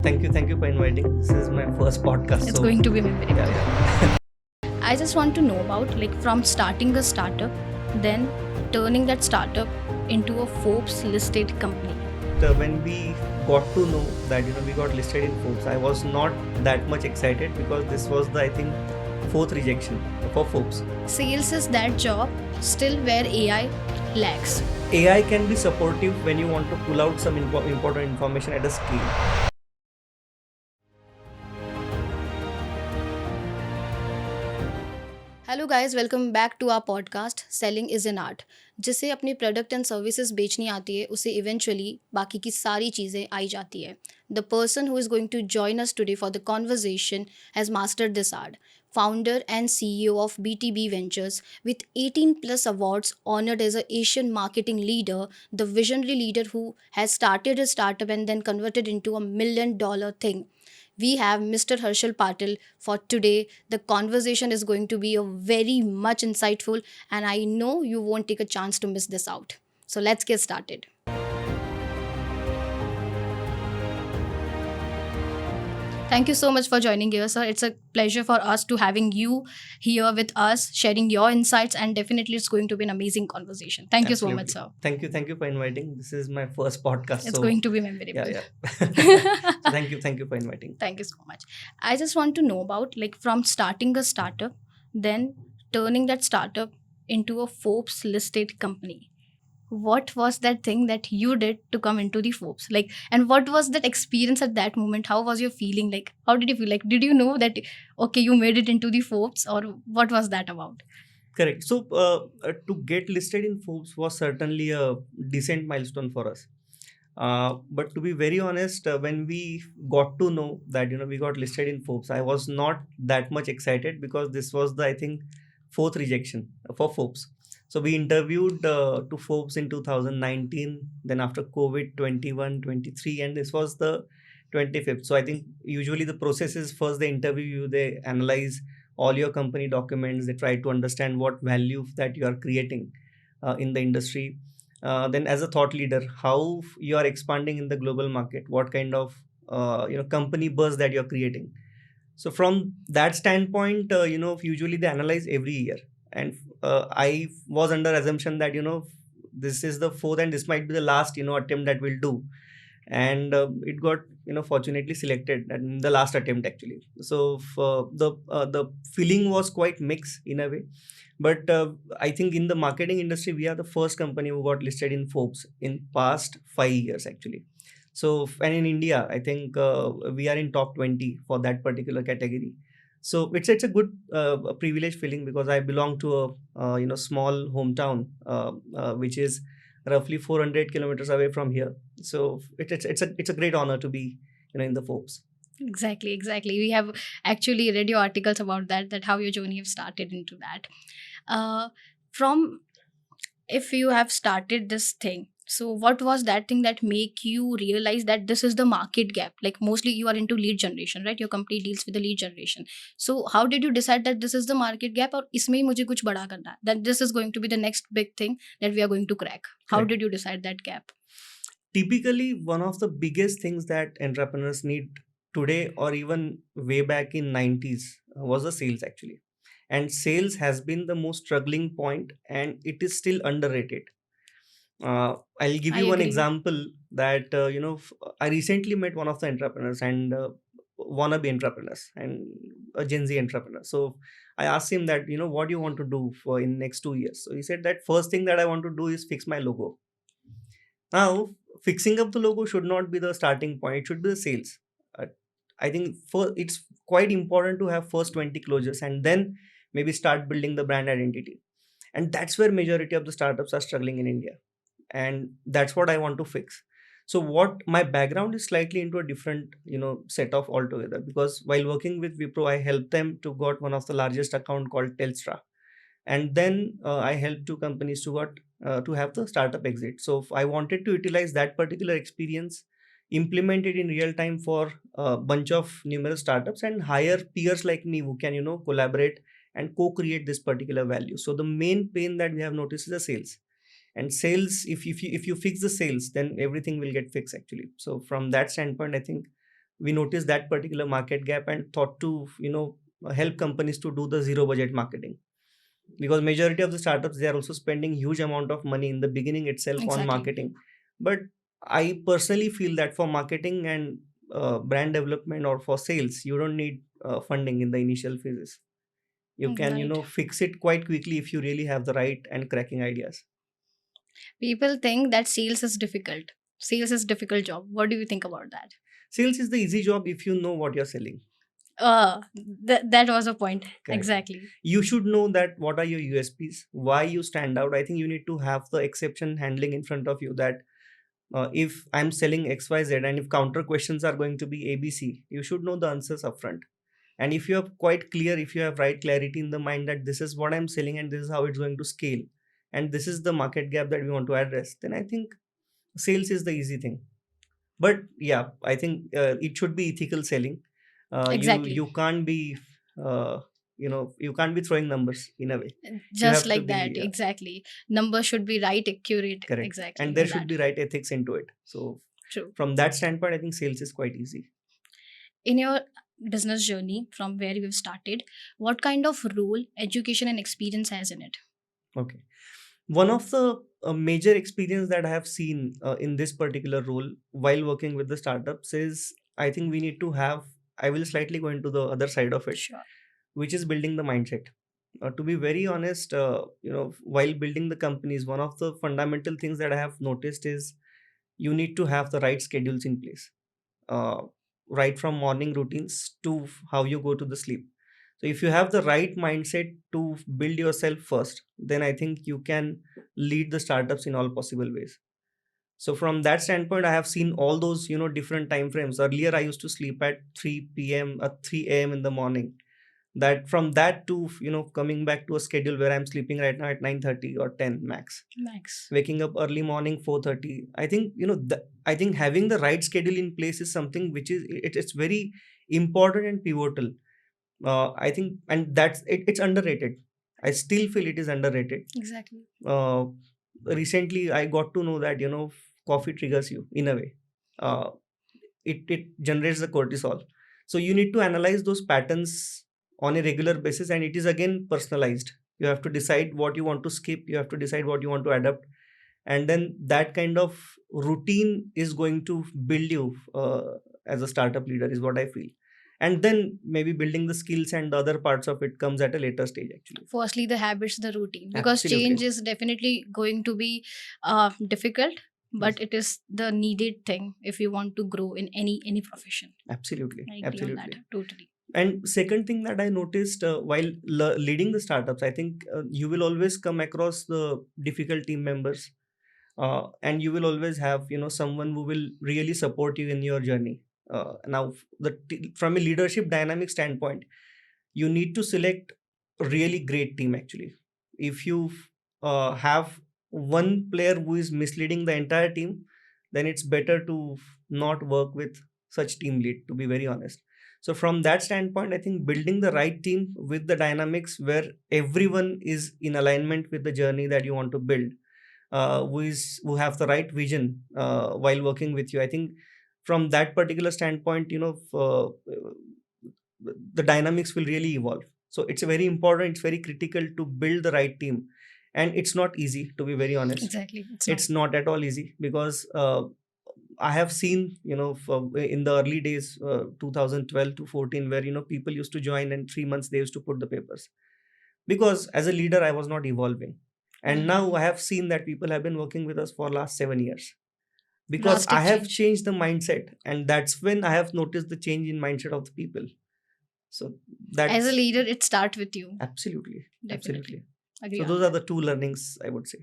Thank you for inviting. This is my first podcast. It's going to be memorable. yeah. I just want to know about from starting a startup, then turning that startup into a Forbes listed company. When we got to know that we got listed in Forbes, I was not that much excited because this was the fourth rejection for Forbes. Sales is that job still where AI lacks. AI can be supportive when you want to pull out some important information at a scale. Hello guys, welcome back to our podcast selling is an art. जिसे अपनी product and services बेचनी आती है उसे eventually बाकी की सारी चीज़ें आई जाती है। The person who is going to join us today for the conversation has mastered this art. Founder and CEO of BTB Ventures, with 18 plus awards, honored as a Asian marketing leader, the visionary leader who has started a startup and then converted into a $1 million thing. We have Mr. Harshal Patil for today. The conversation is going to be a very much insightful, and I know you won't take a chance to miss this out. So let's get started. Thank you so much for joining here, sir. It's a pleasure for us to having you here with us, sharing your insights, and definitely it's going to be an amazing conversation. Thank you so much, sir. Thank you for inviting. This is my first podcast. It's going to be memorable. Yeah. So thank you for inviting. Thank you so much. I just want to know about from starting a startup, then turning that startup into a Forbes listed company. What was that thing that you did to come into the Forbes? And what was that experience at that moment? How was your feeling? How did you feel? Did you know that, okay, you made it into the Forbes, or what was that about? Correct. So to get listed in Forbes was certainly a decent milestone for us. But to be very honest, when we got to know that we got listed in Forbes, I was not that much excited because this was the fourth rejection for Forbes. So we interviewed to Forbes in 2019, then after COVID 21, 23, and this was the 25th. So I think usually the process is first they interview you, they analyze all your company documents, they try to understand what value that you are creating in the industry. Then as a thought leader, how you are expanding in the global market, what kind of company buzz that you're creating. So from that standpoint, usually they analyze every year. And I was under assumption that this is the fourth and this might be the last attempt that we'll do. And it got fortunately selected in the last attempt actually. So the feeling was quite mixed in a way. But I think in the marketing industry, we are the first company who got listed in Forbes in past 5 years actually. So, and in India, I think we are in top 20 for that particular category. So it's a good privilege feeling because I belong to a small hometown which is roughly 400 kilometers away from here. So it's a great honor to be in the Forbes. Exactly. We have actually read your articles about that how your journey have started into that. From if you have started this thing, so what was that thing that make you realize that this is the market gap? Mostly you are into lead generation, right? Your company deals with the lead generation. So how did you decide that this is the market gap और इसमें ही मुझे कुछ बड़ा करना है, that this is going to be the next big thing that we are going to crack? How did you decide that gap? Typically, one of the biggest things that entrepreneurs need today or even way back in 90s was the sales actually. And sales has been the most struggling point and it is still underrated. I'll give you one example that I recently met one of the entrepreneurs and wannabe entrepreneurs and a Gen Z entrepreneur. So I asked him that what do you want to do for in next 2 years? So he said that first thing that I want to do is fix my logo. Now fixing up the logo should not be the starting point; it should be the sales. I think it's quite important to have first 20 closures and then maybe start building the brand identity. And that's where majority of the startups are struggling in India. And that's what I want to fix. So what my background is slightly into a different set of altogether, because while working with Wipro, I helped them to got one of the largest account called Telstra, and then I helped two companies to have the startup exit. So I wanted to utilize that particular experience, implement it in real time for a bunch of numerous startups, and hire peers like me who can collaborate and co-create this particular value. So the main pain that we have noticed is the sales. And sales, if you fix the sales, then everything will get fixed actually. So from that standpoint, I think we noticed that particular market gap and thought to help companies to do the zero budget marketing, because majority of the startups, they are also spending huge amount of money in the beginning itself on Exactly. marketing. But I personally feel that for marketing and brand development or for sales, you don't need funding in the initial phases. You can Right. fix it quite quickly if you really have the right and cracking ideas. People think that sales is difficult. Sales is difficult job. What do you think about that? Sales is the easy job if you know what you're selling. Uh, that was a point. Correct. Exactly. You should know that what are your USPs, why you stand out. I think you need to have the exception handling in front of you, that if I'm selling XYZ and if counter questions are going to be ABC, you should know the answers upfront. And if you are quite clear, if you have right clarity in the mind that this is what I'm selling and this is how it's going to scale, and this is the market gap that we want to address, then I think sales is the easy thing. But yeah, I think it should be ethical selling. Exactly. You can't be uh, you can't be throwing numbers in a way. You Just have to like that. be Exactly. Numbers should be right, accurate. correct, Exactly. and there In should that. be right ethics into it. So True. from that standpoint, I think sales is quite easy. In your business journey from where you've started, what kind of role education and experience has in it? Okay. One of the major experience that I have seen in this particular role while working with the startups is, I think we need to have, I will slightly go into the other side of it, Sure. which is building the mindset. To be very honest, while building the companies, one of the fundamental things that I have noticed is you need to have the right schedules in place, uh, right from morning routines to how you go to the sleep. So if you have the right mindset to build yourself first, then I think you can lead the startups in all possible ways. So from that standpoint, I have seen all those different time frames. Earlier I used to sleep at 3 p.m. 3 a.m. in the morning. That from that to coming back to a schedule where I'm sleeping right now at 9:30 or 10 max, Max. waking up early morning 4:30. I think I think having the right schedule in place is something which is it's very important and pivotal. I think, and it's underrated. I still feel it is underrated. Exactly. uh, Recently I got to know that coffee triggers you in a way. uh, it generates the cortisol. So you need to analyze those patterns on a regular basis, and it is again personalized. You have to decide what you want to skip, you have to decide what you want to adapt, and then that kind of routine is going to build you as a startup leader, is what I feel. And then maybe building the skills and the other parts of it comes at a later stage actually. Firstly, the habits, the routine, because Absolutely. change is definitely going to be difficult, Yes. but it is the needed thing if you want to grow in any profession. Absolutely. I agree on that. Absolutely. Totally. And second thing that I noticed while leading the startups, I think you will always come across the difficult team members, and you will always have someone who will really support you in your journey. Now, from a leadership dynamic standpoint, you need to select a really great team actually. If you have one player who is misleading the entire team, then it's better to not work with such team lead, to be very honest. So from that standpoint, I think building the right team with the dynamics where everyone is in alignment with the journey that you want to build, who have the right vision while working with you, I think from that particular standpoint, the dynamics will really evolve. So it's very important, it's very critical to build the right team. And it's not easy, to be very honest. Exactly. It's not at all easy, because I have seen in the early days, 2012 to 14, where people used to join and 3 months they used to put the papers, because as a leader I was not evolving. And now I have seen that people have been working with us for last 7 years, because I Drastic have change. changed the mindset, and that's when I have noticed the change in mindset of the people. So As a that's leader, it starts with you. absolutely. Definitely. Absolutely. Agree So on those are that. the two learnings I would say.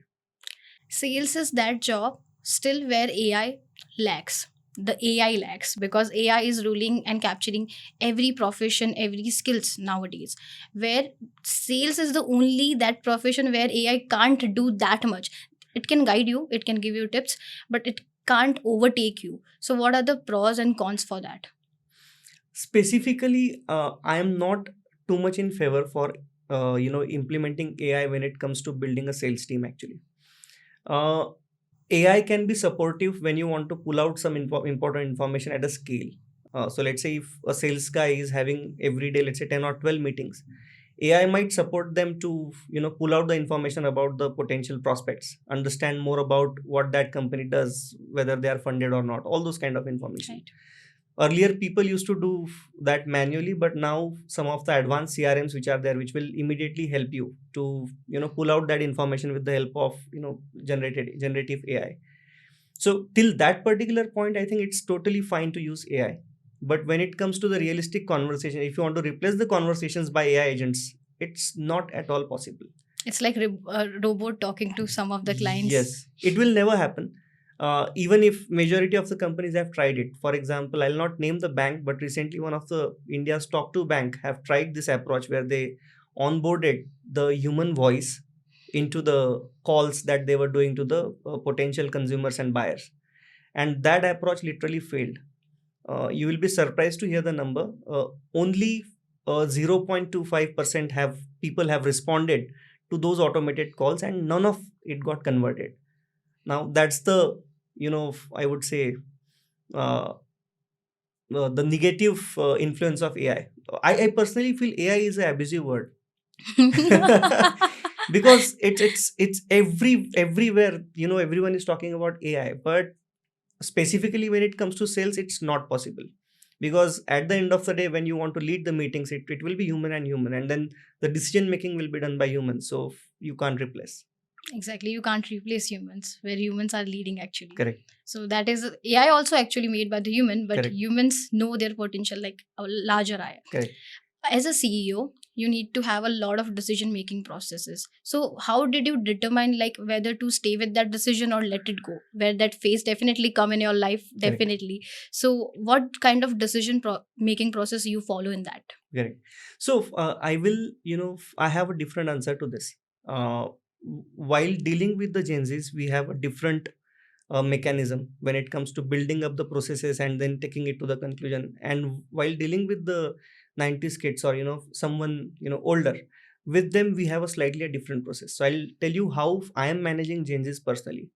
Sales is that job still where AI lacks. The AI lacks because AI is ruling and capturing every profession, every skills nowadays. Where sales is the only that profession where AI can't do that much. It can guide you, it can give you tips, but it can't overtake you. So, what are the pros and cons for that? Specifically, I am not too much in favor for implementing AI when it comes to building a sales team actually. uh, AI can be supportive when you want to pull out some important information at a scale. So let's say if a sales guy is having every day, let's say 10 or 12 meetings, AI might support them to, pull out the information about the potential prospects, understand more about what that company does, whether they are funded or not, all those kind of information. Right. Earlier, people used to do that manually, but now some of the advanced CRMs which are there, which will immediately help you to, pull out that information with the help of, generative AI. So till that particular point, I think it's totally fine to use AI. But when it comes to the realistic conversation, if you want to replace the conversations by AI agents, it's not at all possible. It's like a robot talking to some of the clients. Yes, it will never happen. Even if majority of the companies have tried it. For example, I'll not name the bank, but recently one of the India's top two bank have tried this approach where they onboarded the human voice into the calls that they were doing to the potential consumers and buyers, and that approach literally failed. You will be surprised to hear the number. Only 0.25% have people have responded to those automated calls, and none of it got converted. Now that's the, I would say, uh, the negative influence of AI. I personally feel AI is an abusive word. Because it's everywhere, everyone is talking about AI, but specifically when it comes to sales, it's not possible. Because at the end of the day, when you want to lead the meetings, it will be human and human, and then the decision making will be done by humans, so you can't replace. Exactly, you can't replace humans where humans are leading actually. Correct. So that is AI also actually made by the human, but Correct. humans know their potential like a larger eye. Correct. As a CEO, you need to have a lot of decision making processes. So how did you determine like whether to stay with that decision or let it go? Where that phase definitely come in your life, Correct. definitely. So what kind of decision making process you follow in that? Correct. So I will, I have a different answer to this. While dealing with the Gen Zs, we have a different mechanism when it comes to building up the processes and then taking it to the conclusion. And while dealing with the 90s kids, or someone older, with them we have a slightly a different process. So I'll tell you how I am managing Gen Zs personally.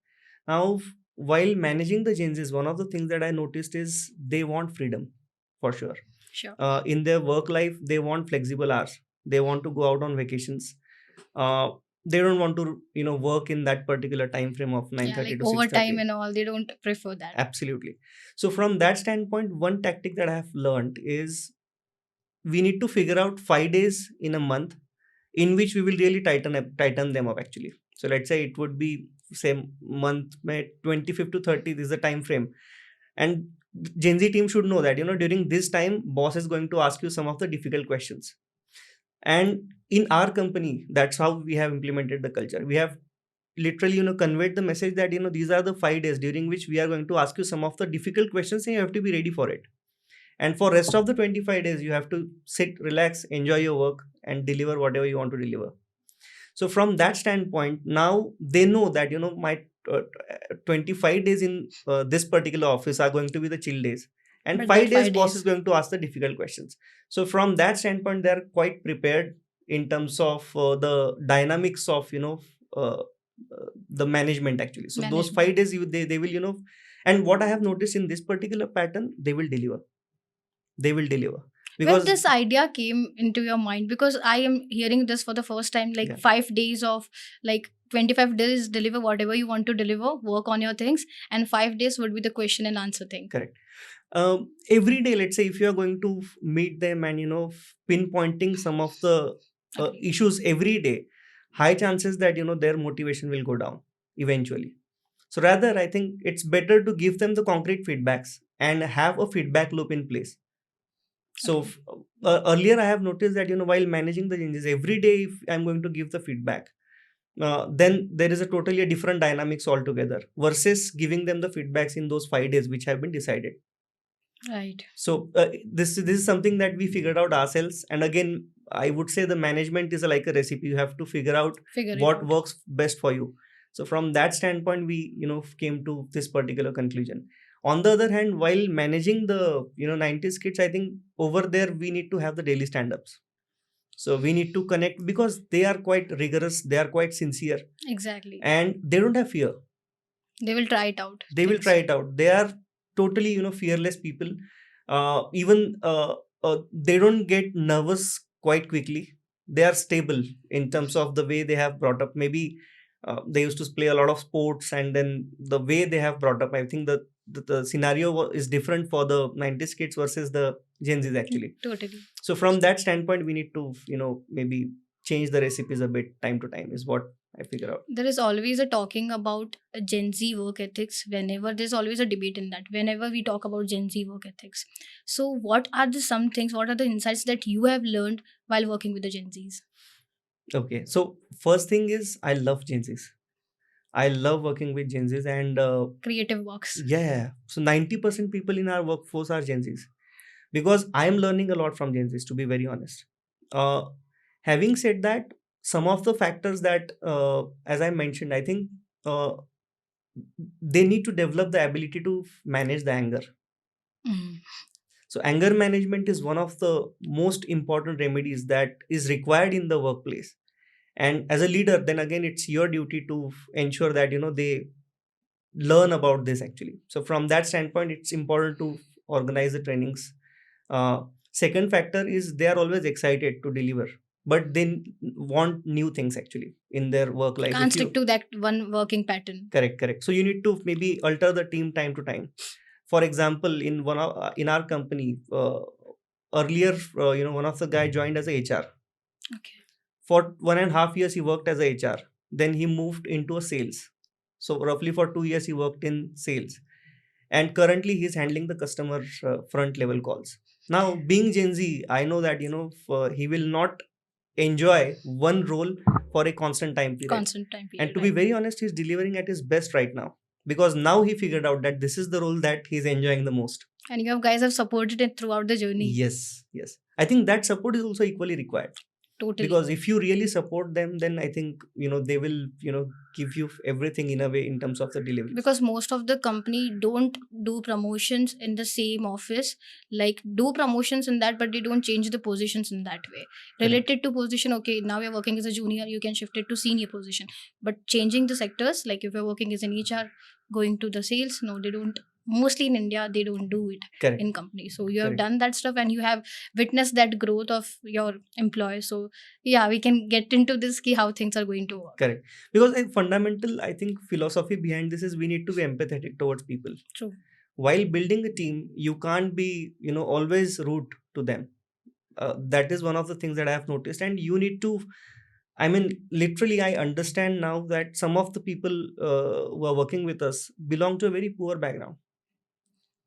Now, while managing the Gen Zs, one of the things that I noticed is they want freedom, for sure. Sure. In their work life, they want flexible hours, they want to go out on vacations. uh, they don't want to work in that particular time frame of 9:30 Like to overtime 6:30. and all, they don't prefer that. Absolutely. So from that standpoint, one tactic that I have learned is we need to figure out 5 days in a month in which we will really tighten them up actually. So let's say it would be same month may 25th to 30th is the time frame, and Gen Z team should know that during this time boss is going to ask you some of the difficult questions. And in our company, that's how we have implemented the culture. We have literally conveyed the message that these are the 5 days during which we are going to ask you some of the difficult questions, and you have to be ready for it. And for rest of the 25 days you have to sit, relax, enjoy your work, and deliver whatever you want to deliver. So from that standpoint, now they know that my 25 days in this particular office are going to be the chill days, and But 5 that days 5 boss days. is going to ask the difficult questions. So from that standpoint, they are quite prepared in terms of the dynamics of the management actually. So those 5 days they will and what I have noticed in this particular pattern, they will deliver. They will deliver When because this idea came into your mind, because I am hearing this for the first time, like Yeah. 5 days of like 25 days deliver whatever you want to deliver, work on your things, and 5 days would be the question and answer thing. Correct. Every day, let's say if you are going to meet them and pinpointing some of the Okay. issues every day, high chances that their motivation will go down eventually. So rather, I think it's better to give them the concrete feedbacks and have a feedback loop in place. So Okay. earlier I have noticed that while managing the changes every day, if I'm going to give the feedback, then there is a totally a different dynamics altogether versus giving them the feedbacks in those 5 days which have been decided. Right. So this is something that we figured out ourselves, and again I would say the management is like a recipe. You have to figure out Figure it what out. works best for you. So from that standpoint, we came to this particular conclusion. On the other hand, while managing the 90s kids, I think over there we need to have the daily stand-ups. So we need to connect because they are quite rigorous, they are quite sincere, Exactly. and they don't have fear. They will try it out. They will try it out. They are totally fearless people. Even they don't get nervous quite quickly. They are stable in terms of the way they have brought up. Maybe they used to play a lot of sports, and then the way they have brought up, I think the scenario is different for the 90s kids versus the Gen Z's actually. Totally. So from that standpoint, we need to maybe change the recipes a bit time to time is what I figure out. There is always a talking about Gen Z work ethics. Whenever there's always a debate in that, whenever we talk about Gen Z work ethics. So what are the some things, what are the insights that you have learned while working with the Gen Zs? Okay, so first thing is I love Gen Z's. I love working with Gen Z's, and Creative works. yeah, so 90% people in our workforce are Gen Z's, because I am learning a lot from Gen Z's, to be very honest. Uh, Having said that, some of the factors that, as I mentioned, I think uh, they need to develop the ability to manage the anger. Mm. So, anger management is one of the most important remedies that is required in the workplace. And as a leader, then again, it's your duty to ensure that they learn about this actually. So, from that standpoint, it's important to organize the trainings. Second factor is they are always excited to deliver, but they want new things actually in their work life. Can't If stick you to that one working pattern. correct, so you need to maybe alter the team time to time. For example, in our company, earlier, one of the guy joined as a HR. Okay. For 1.5 years he worked as a HR, then he moved into a sales. So roughly for 2 years he worked in sales, and currently he's handling the customer front level calls. Now, being Gen Z, I know that he will not enjoy one role for a constant time period. Constant time period. And to be very honest, he's delivering at his best right now, because now he figured out that this is the role that he's enjoying the most. And you guys have supported it throughout the journey. Yes, I think that support is also equally required, Totally. because if you really support them, then I think they will give you everything in a way in terms of the delivery. Because most of the company don't do promotions in the same office, like do promotions in that, but they don't change the positions in that way. Related to position, okay, now you're working as a junior, you can shift it to senior position, but changing the sectors, like if you're working as an HR going to the sales, no, they don't. Mostly in India they don't do it. Correct. In companies, so you have Correct. done that stuff and you have witnessed that growth of your employees. So yeah, we can get into this key how things are going to work. Correct. Because a fundamental, I think, philosophy behind this is we need to be empathetic towards people. True. While building a team, you can't be, always rude to them. That is one of the things that I have noticed. And you need to, I mean, literally, I understand now that some of the people who are working with us belong to a very poor background.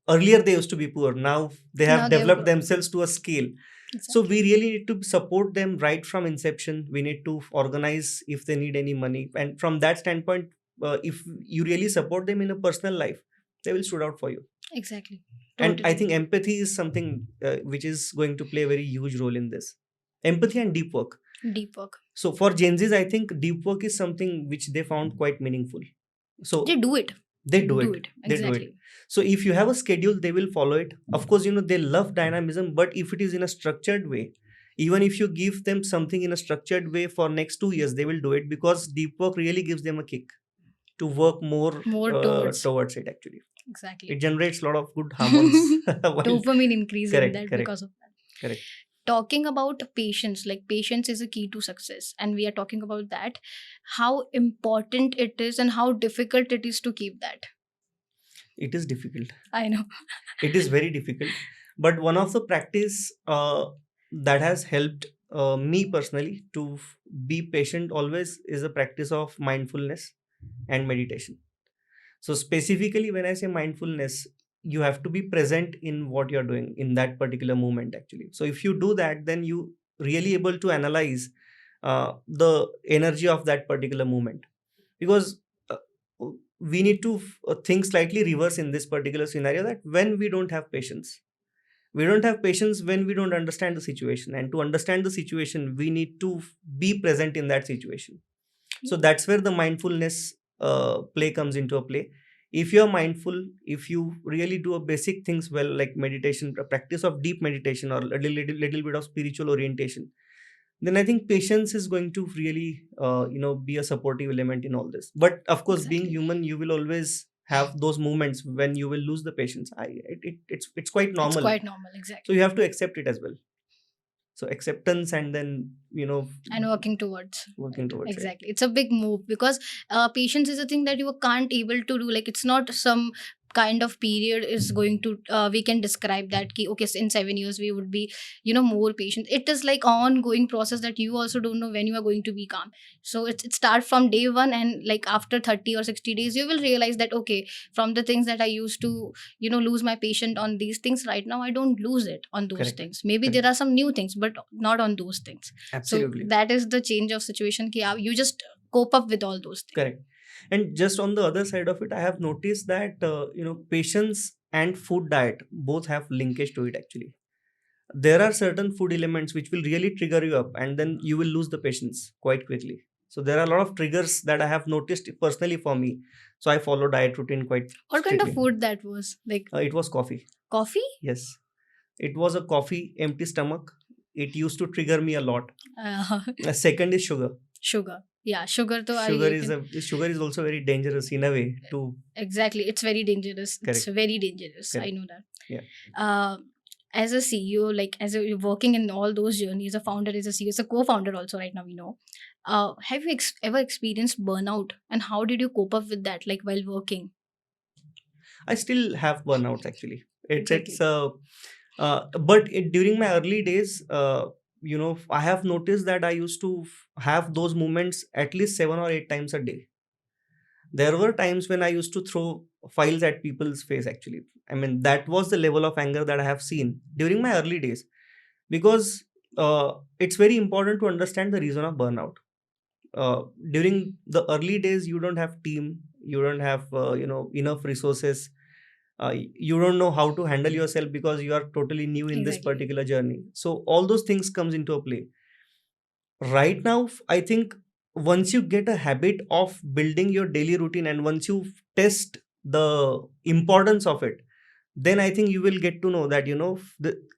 Earlier, they used to be poor. Now they have Now they have developed grown. themselves to a scale. Exactly. So we really need to support them right from inception. We need to organize if they need any money, and from that standpoint, if you really support them in a personal life, they will stood out for you. Exactly. And I Totally. think empathy is something which is going to play a very huge role in this. Empathy and deep work. Deep work. So for Gen Zs, I think deep work is something which they found quite meaningful. So They do it. they do it. They do Exactly. it. So if you have a schedule, they will follow it. Of course, they love dynamism, but if it is in a structured way, even if you give them something in a structured way for next 2 years, they will do it, because deep work really gives them a kick to work more More towards it actually. Exactly. It generates a lot of good hormones. while- Dopamine increase in Correct, that correct. because of that. Correct. Talking about patience, like patience is a key to success, and we are talking about that, how important it is and how difficult it is to keep that. It is difficult. I know. It is very difficult. But one of the practice that has helped me personally to be patient always is a practice of mindfulness and meditation. So specifically, when I say mindfulness, you have to be present in what you're doing in that particular moment actually. So if you do that, then you really able to analyze the energy of that particular moment, because uh, we need to think slightly reverse in this particular scenario, that when we don't have patience when we don't understand the situation, and to understand the situation we need to be present in that situation. So that's where the mindfulness play comes into a play. If you're mindful, if you really do a basic things well, like meditation, a practice of deep meditation, or a little bit of spiritual orientation, then I think patience is going to really be a supportive element in all this. But of course, being Exactly. human, you will always have those moments when you will lose the patience. It's quite It's normal. quite normal, So exactly. you have to accept it as well. So acceptance, and then And working towards working it, towards it. exactly. It's a big move because patience is a thing that you can't able to do. Like, it's not some kind of period is going to we can describe that ki, okay, so in 7 years we would be more patient. It is like ongoing process that you also don't know when you are going to be calm. So it starts from day one, and like after 30 or 60 days you will realize that, okay, from the things that I used to lose my patient on these things, right now I don't lose it on those Correct. things. Maybe Correct. there are some new things, but not on those things. So Absolutely. that is the change of situation ki you just cope up with all those things. Correct. And just on the other side of it, I have noticed that patience and food diet both have linkage to it. Actually, there are certain food elements which will really trigger you up, and then you will lose the patience quite quickly. So there are a lot of triggers that I have noticed personally for me. So I follow diet routine quite What kind of strictly. food that was? Like It was coffee. coffee? Yes, it was a coffee, empty stomach. It used to trigger me a lot. Second is sugar. Sugar. Yeah, sugar to Sugar I is can. sugar is also very dangerous in a way to. Exactly. It's very dangerous. It's Correct. very dangerous. I Correct. know that. Yeah. Uh, as a CEO, like as a, you're working in all those journeys, a founder is a CEO, as a co-founder also right now, we know. Have you ever experienced burnout, and how did you cope up with that, like while working? I still have burnouts actually. Exactly. It's but during my early days, I have noticed that I used to have those moments at least 7 or 8 times a day. There were times when I used to throw files at people's face actually. I mean, that was the level of anger that I have seen during my early days, because it's very important to understand the reason of burnout. During the early days, you don't have team, you don't have enough resources, you don't know how to handle yourself because you are totally new in this Exactly. particular journey. So all those things comes into a play. Right now, I think once you get a habit of building your daily routine, and once you test the importance of it, then I think you will get to know that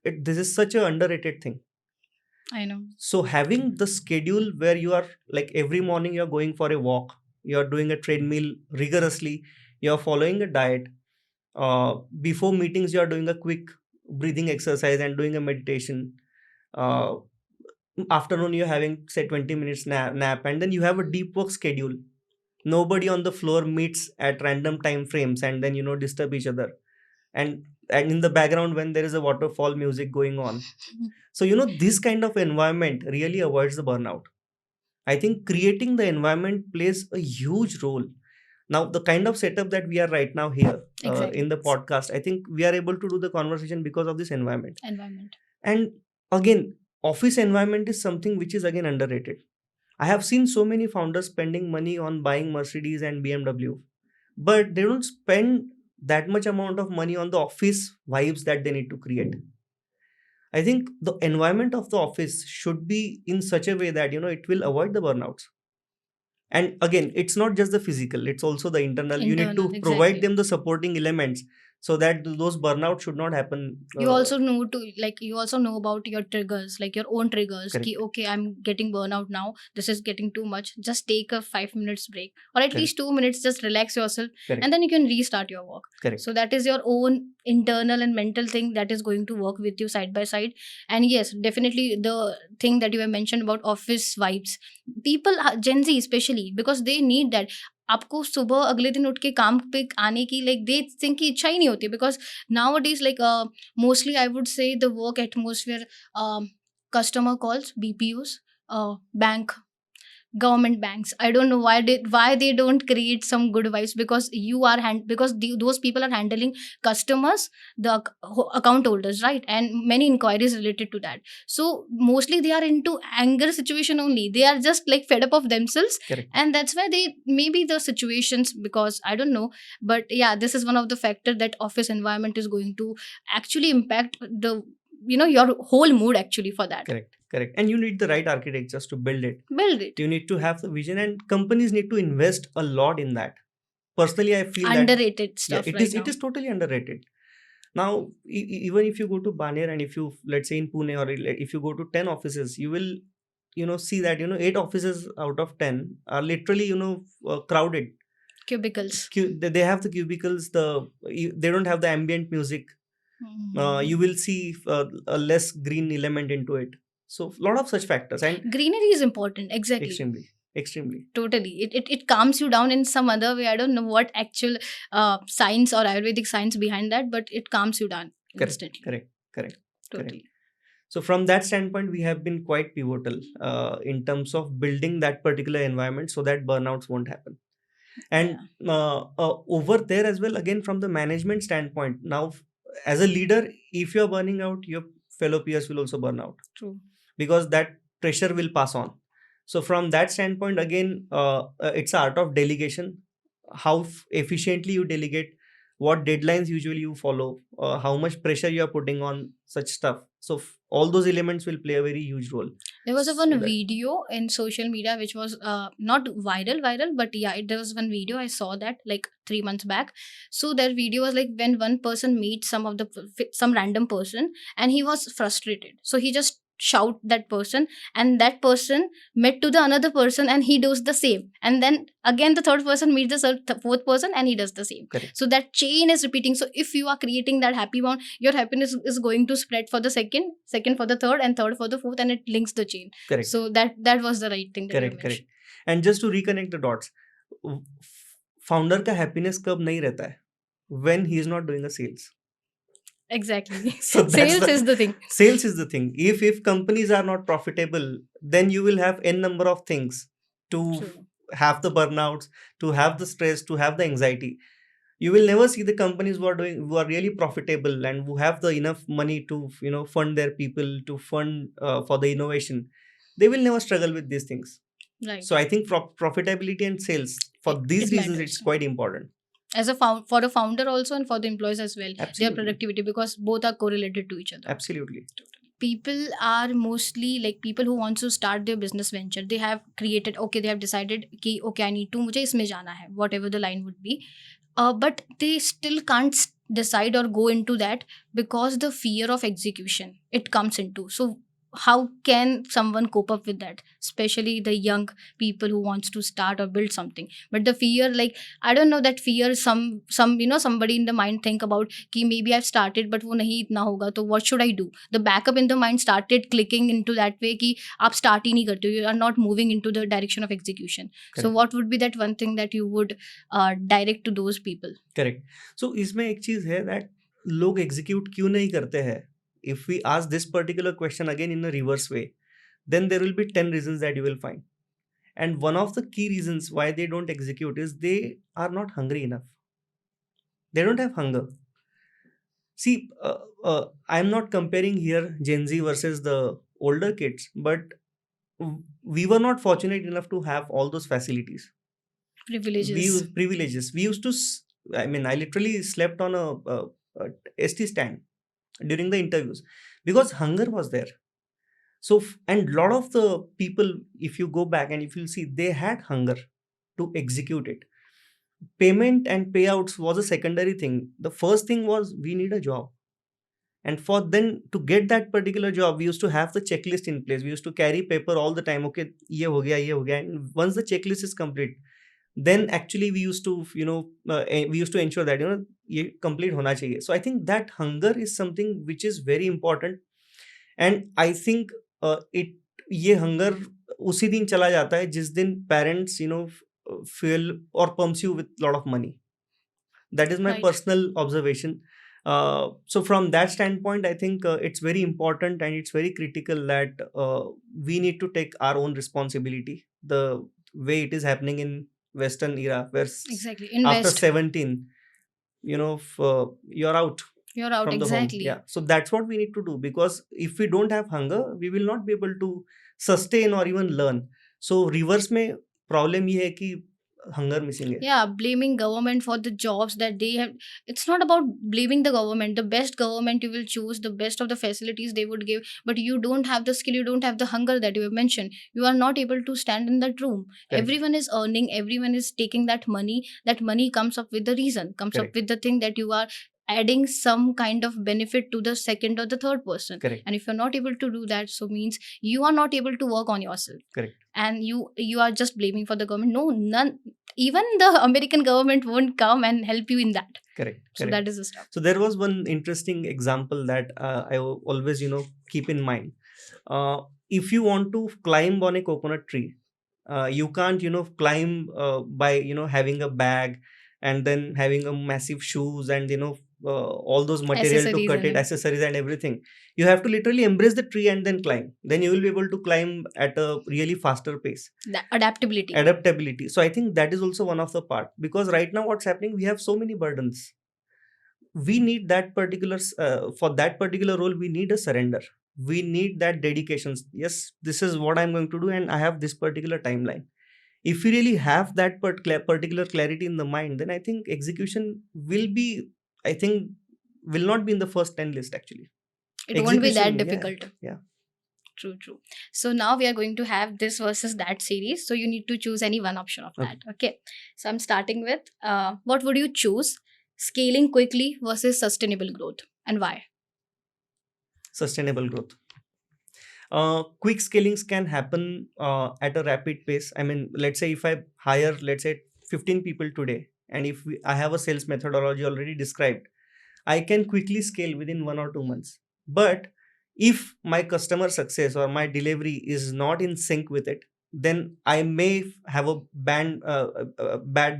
this is such a underrated thing. I know. So having the schedule where you are like every morning you're going for a walk, you're doing a treadmill rigorously, you're following a diet, before meetings you are doing a quick breathing exercise and doing a meditation, uh, afternoon you're having say 20 minutes nap, and then you have a deep work schedule. Nobody on the floor meets at random time frames and then disturb each other, and in the background when there is a waterfall music going on. So this kind of environment really avoids the burnout. I think creating the environment plays a huge role. Now the kind of setup that we are right now here, Exactly. in the podcast, I think we are able to do the conversation because of this environment. Environment. And again, office environment is something which is again underrated. I have seen so many founders spending money on buying Mercedes and BMW, but they don't spend that much amount of money on the office vibes that they need to create. I think the environment of the office should be in such a way that it will avoid the burnouts. And again, it's not just the physical, it's also the internal. You need Internal, to provide exactly. them the supporting elements so that those burnouts should not happen. You also know to, like, you also know about your triggers, like your own triggers ki, Correct. okay, I'm getting burnout now, this is getting too much, just take a 5 minutes break, or at Correct. least 2 minutes, just relax yourself. Correct. And then you can restart your work. Correct. So that is your own internal and mental thing that is going to work with you side by side. And yes, definitely the thing that you have mentioned about office vibes, people Gen Z especially, because they need that. आपको सुबह अगले दिन उठ के काम पे आने की लाइक दे थिंक की इच्छा ही नहीं होती, because now it is like mostly I would say the work atmosphere, customer calls, BPOs, bank, government banks. I don't know why they don't create some good vibes, because those people are handling customers, the account holders, right, and many inquiries related to that. So mostly they are into anger situation only. They are just like fed up of themselves. Correct. And that's why they maybe the situations, because I don't know, but yeah, this is one of the factor that office environment is going to actually impact the your whole mood actually for that. Correct. Correct. And you need the right architectures to build it. Build it. You need to have the vision, and companies need to invest a lot in that. Personally, I feel that Underrated yeah, stuff it right is now. totally underrated. Now, even if you go to Baner, and if you, let's say in Pune, or if you go to 10 offices, you will see that 8 offices out of 10 are literally crowded. Cubicles. They have the cubicles. They don't have the ambient music. You will see a less green element into it. So a lot of such factors, and Greenery is important. Exactly. extremely. Totally. It calms you down in some other way. I don't know what actual science or Ayurvedic science behind that, but it calms you down instantly. Correct. Totally. So from that standpoint, we have been quite pivotal in terms of building that particular environment so that burnouts won't happen. And over there as well, again from the management standpoint, now as a leader, if you're burning out, your fellow peers will also burn out. True. Because that pressure will pass on. So from that standpoint, again, it's art of delegation. How efficiently you delegate, what deadlines usually you follow, how much pressure you are putting on such stuff. So all those elements will play a very huge role. There was one video in social media which was not viral, but yeah, there was one video I saw that like 3 months back. So that video was like when one person meets some random person and he was frustrated, so he just shout that person, and that person met to the another person and he does the same, and then again the third person meets the fourth person and he does the same. Correct. So that chain is repeating. So if you are creating that happy bond, your happiness is going to spread for the second for the third, and third for the fourth, and it links the chain. Correct. So that was the right thing that you mentioned. Correct. And just to reconnect the dots, founder का happiness कब नहीं रहता है? When he is not doing a sales. Exactly. So sales is the thing. Sales is the thing. If companies are not profitable, then you will have n number of things to True. have the burnouts, to have the stress, to have the anxiety. You will never see the companies who are really profitable and who have the enough money to fund their people, to fund for the innovation. They will never struggle with these things. Right. So I think profitability and sales, for these reasons, matters. it's quite important. As for the founder also, and for the employees as well. Absolutely. Their productivity, because both are correlated to each other. Absolutely. People are mostly like people who want to start their business venture. They have decided कि okay, I need to, मुझे इसमें जाना है, whatever the line would be. But they still can't decide or go into that because the fear of execution it comes into. So how can someone cope up with that, especially the young people who wants to start or build something? But the fear, like I don't know, that fear, somebody in the mind think about कि maybe I've started but वो नहीं इतना होगा, तो what should I do? The backup in the mind started clicking into that way कि आप start ही नहीं करते, you are not moving into the direction of execution. Correct. So what would be that one thing that you would direct to those people? Correct. So इसमें एक चीज है that लोग execute क्यों नहीं करते हैं? If we ask this particular question again in a reverse way, then there will be 10 reasons that you will find. And one of the key reasons why they don't execute is they are not hungry enough. They don't have hunger. See, I'm not comparing here Gen Z versus the older kids, but we were not fortunate enough to have all those facilities. Privileges. We used to, I literally slept on a ST stand during the interviews because hunger was there. So, and lot of the people, if you go back and if you see, they had hunger to execute it. Payment and payouts was a secondary thing. The first thing was we need a job. And for then to get that particular job, we used to have the checklist in place. We used to carry paper all the time. Okay, ye ho gaya. And once the checklist is complete, then actually we used to ensure that ye complete hona chahiye. So I think that hunger is something which is very important, and I think ye hunger usi din chala jata hai jis din parents feel or pumps you with lot of money. That is my Right. personal observation. So from that standpoint, I think it's very important and it's very critical that we need to take our own responsibility. The way it is happening in Western era, where Exactly. after Invest. 17, you're out You're out. from the home. Exactly. Yeah. So that's what we need to do, because if we don't have hunger, we will not be able to sustain or even learn. So reverse में problem ये है कि hunger missing है. Yeah, blaming government for the jobs that they have. It's not about blaming the government. The best government you will choose, the best of the facilities they would give, but you don't have the skill, you don't have the hunger that you have mentioned. You are not able to stand in that room. Correct. Everyone is earning, everyone is taking that money. That money comes up with the reason, comes Correct. up with the thing that you are adding some kind of benefit to the second or the third person. Correct. And if you're not able to do that, so means you are not able to work on yourself. Correct. And you are just blaming for the government. No, none, even the American government won't come and help you in that. Correct. So Correct. that is the stuff. So there was one interesting example that I always, keep in mind. If you want to climb on a coconut tree, you can't, climb by, having a bag and then having a massive shoes and, all those material to Accessories cut and it, everything. accessories and everything. You have to literally embrace the tree and then climb. Then you will be able to climb at a really faster pace. The adaptability. Adaptability. So I think that is also one of the part, because right now what's happening, we have so many burdens. We need that particular for that particular role, we need a surrender, we need that dedications. Yes, this is what I'm going to do and I have this particular timeline. If we really have that particular clarity in the mind, then I think execution will be, I think, will not be in the first 10 list actually. It won't be that Execution, yeah, difficult. yeah. True. So now we are going to have this versus that series. So you need to choose any one option of Okay. that. Okay. So I'm starting with what would you choose? Scaling quickly versus sustainable growth, and why? Sustainable growth. Quick scalings can happen at a rapid pace. I mean, let's say if I hire, let's say 15 people today, and if I have a sales methodology already described, I can quickly scale within 1 or 2 months. But if my customer success or my delivery is not in sync with it, then I may have a bad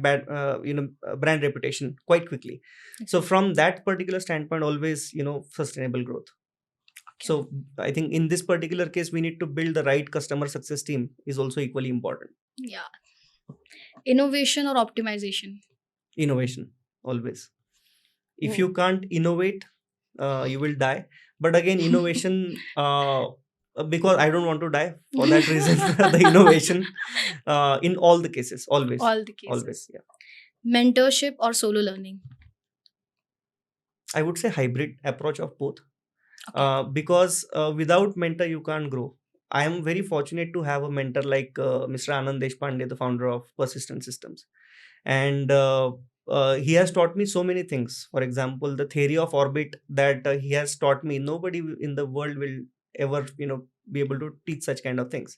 brand reputation quite quickly. So from that particular standpoint, always, sustainable growth. Okay. So I think in this particular case, we need to build the right customer success team is also equally important. Yeah. Innovation or optimization? Innovation, always. If Oh. you can't innovate, you will die. But again, innovation, because I don't want to die for that reason, the innovation in all the cases, always. All the cases. Always, yeah. Mentorship or solo learning? I would say hybrid approach of both. Okay. Because without mentor, you can't grow. I am very fortunate to have a mentor like Mr. Anand Deshpande, the founder of Persistent Systems. And he has taught me so many things. For example, the theory of orbit that he has taught me, nobody in the world will ever, be able to teach such kind of things.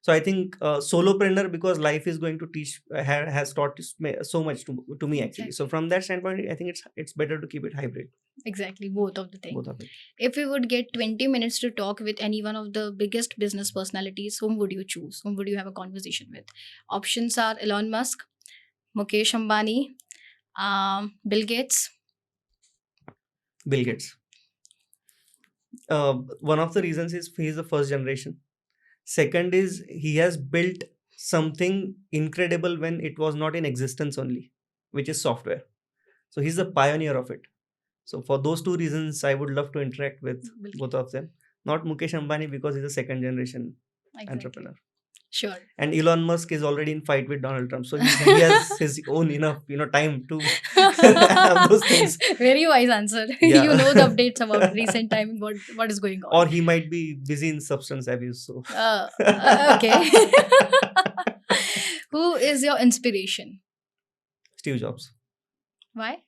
So I think solopreneur, because life is going to teach, has taught so much to me actually. Exactly. So from that standpoint, I think it's better to keep it hybrid. Exactly, both of the things. Both of it. If you would get 20 minutes to talk with any one of the biggest business personalities, whom would you choose? Whom would you have a conversation with? Options are Elon Musk, Mukesh Ambani, Bill Gates. Bill Gates. One of the reasons is he is the first generation. Second is he has built something incredible when it was not in existence only, which is software. So he's the pioneer of it. So for those two reasons, I would love to interact with Bill Gates. both of them. Not Mukesh Ambani because he's a second generation Exactly. entrepreneur. Sure. And Elon Musk is already in fight with Donald Trump, so he has his own enough time to have those things. Very wise answer. Yeah. You know the updates about recent time, what is going on. Or he might be busy in substance abuse. So Okay. Who is your inspiration? Steve Jobs. Why?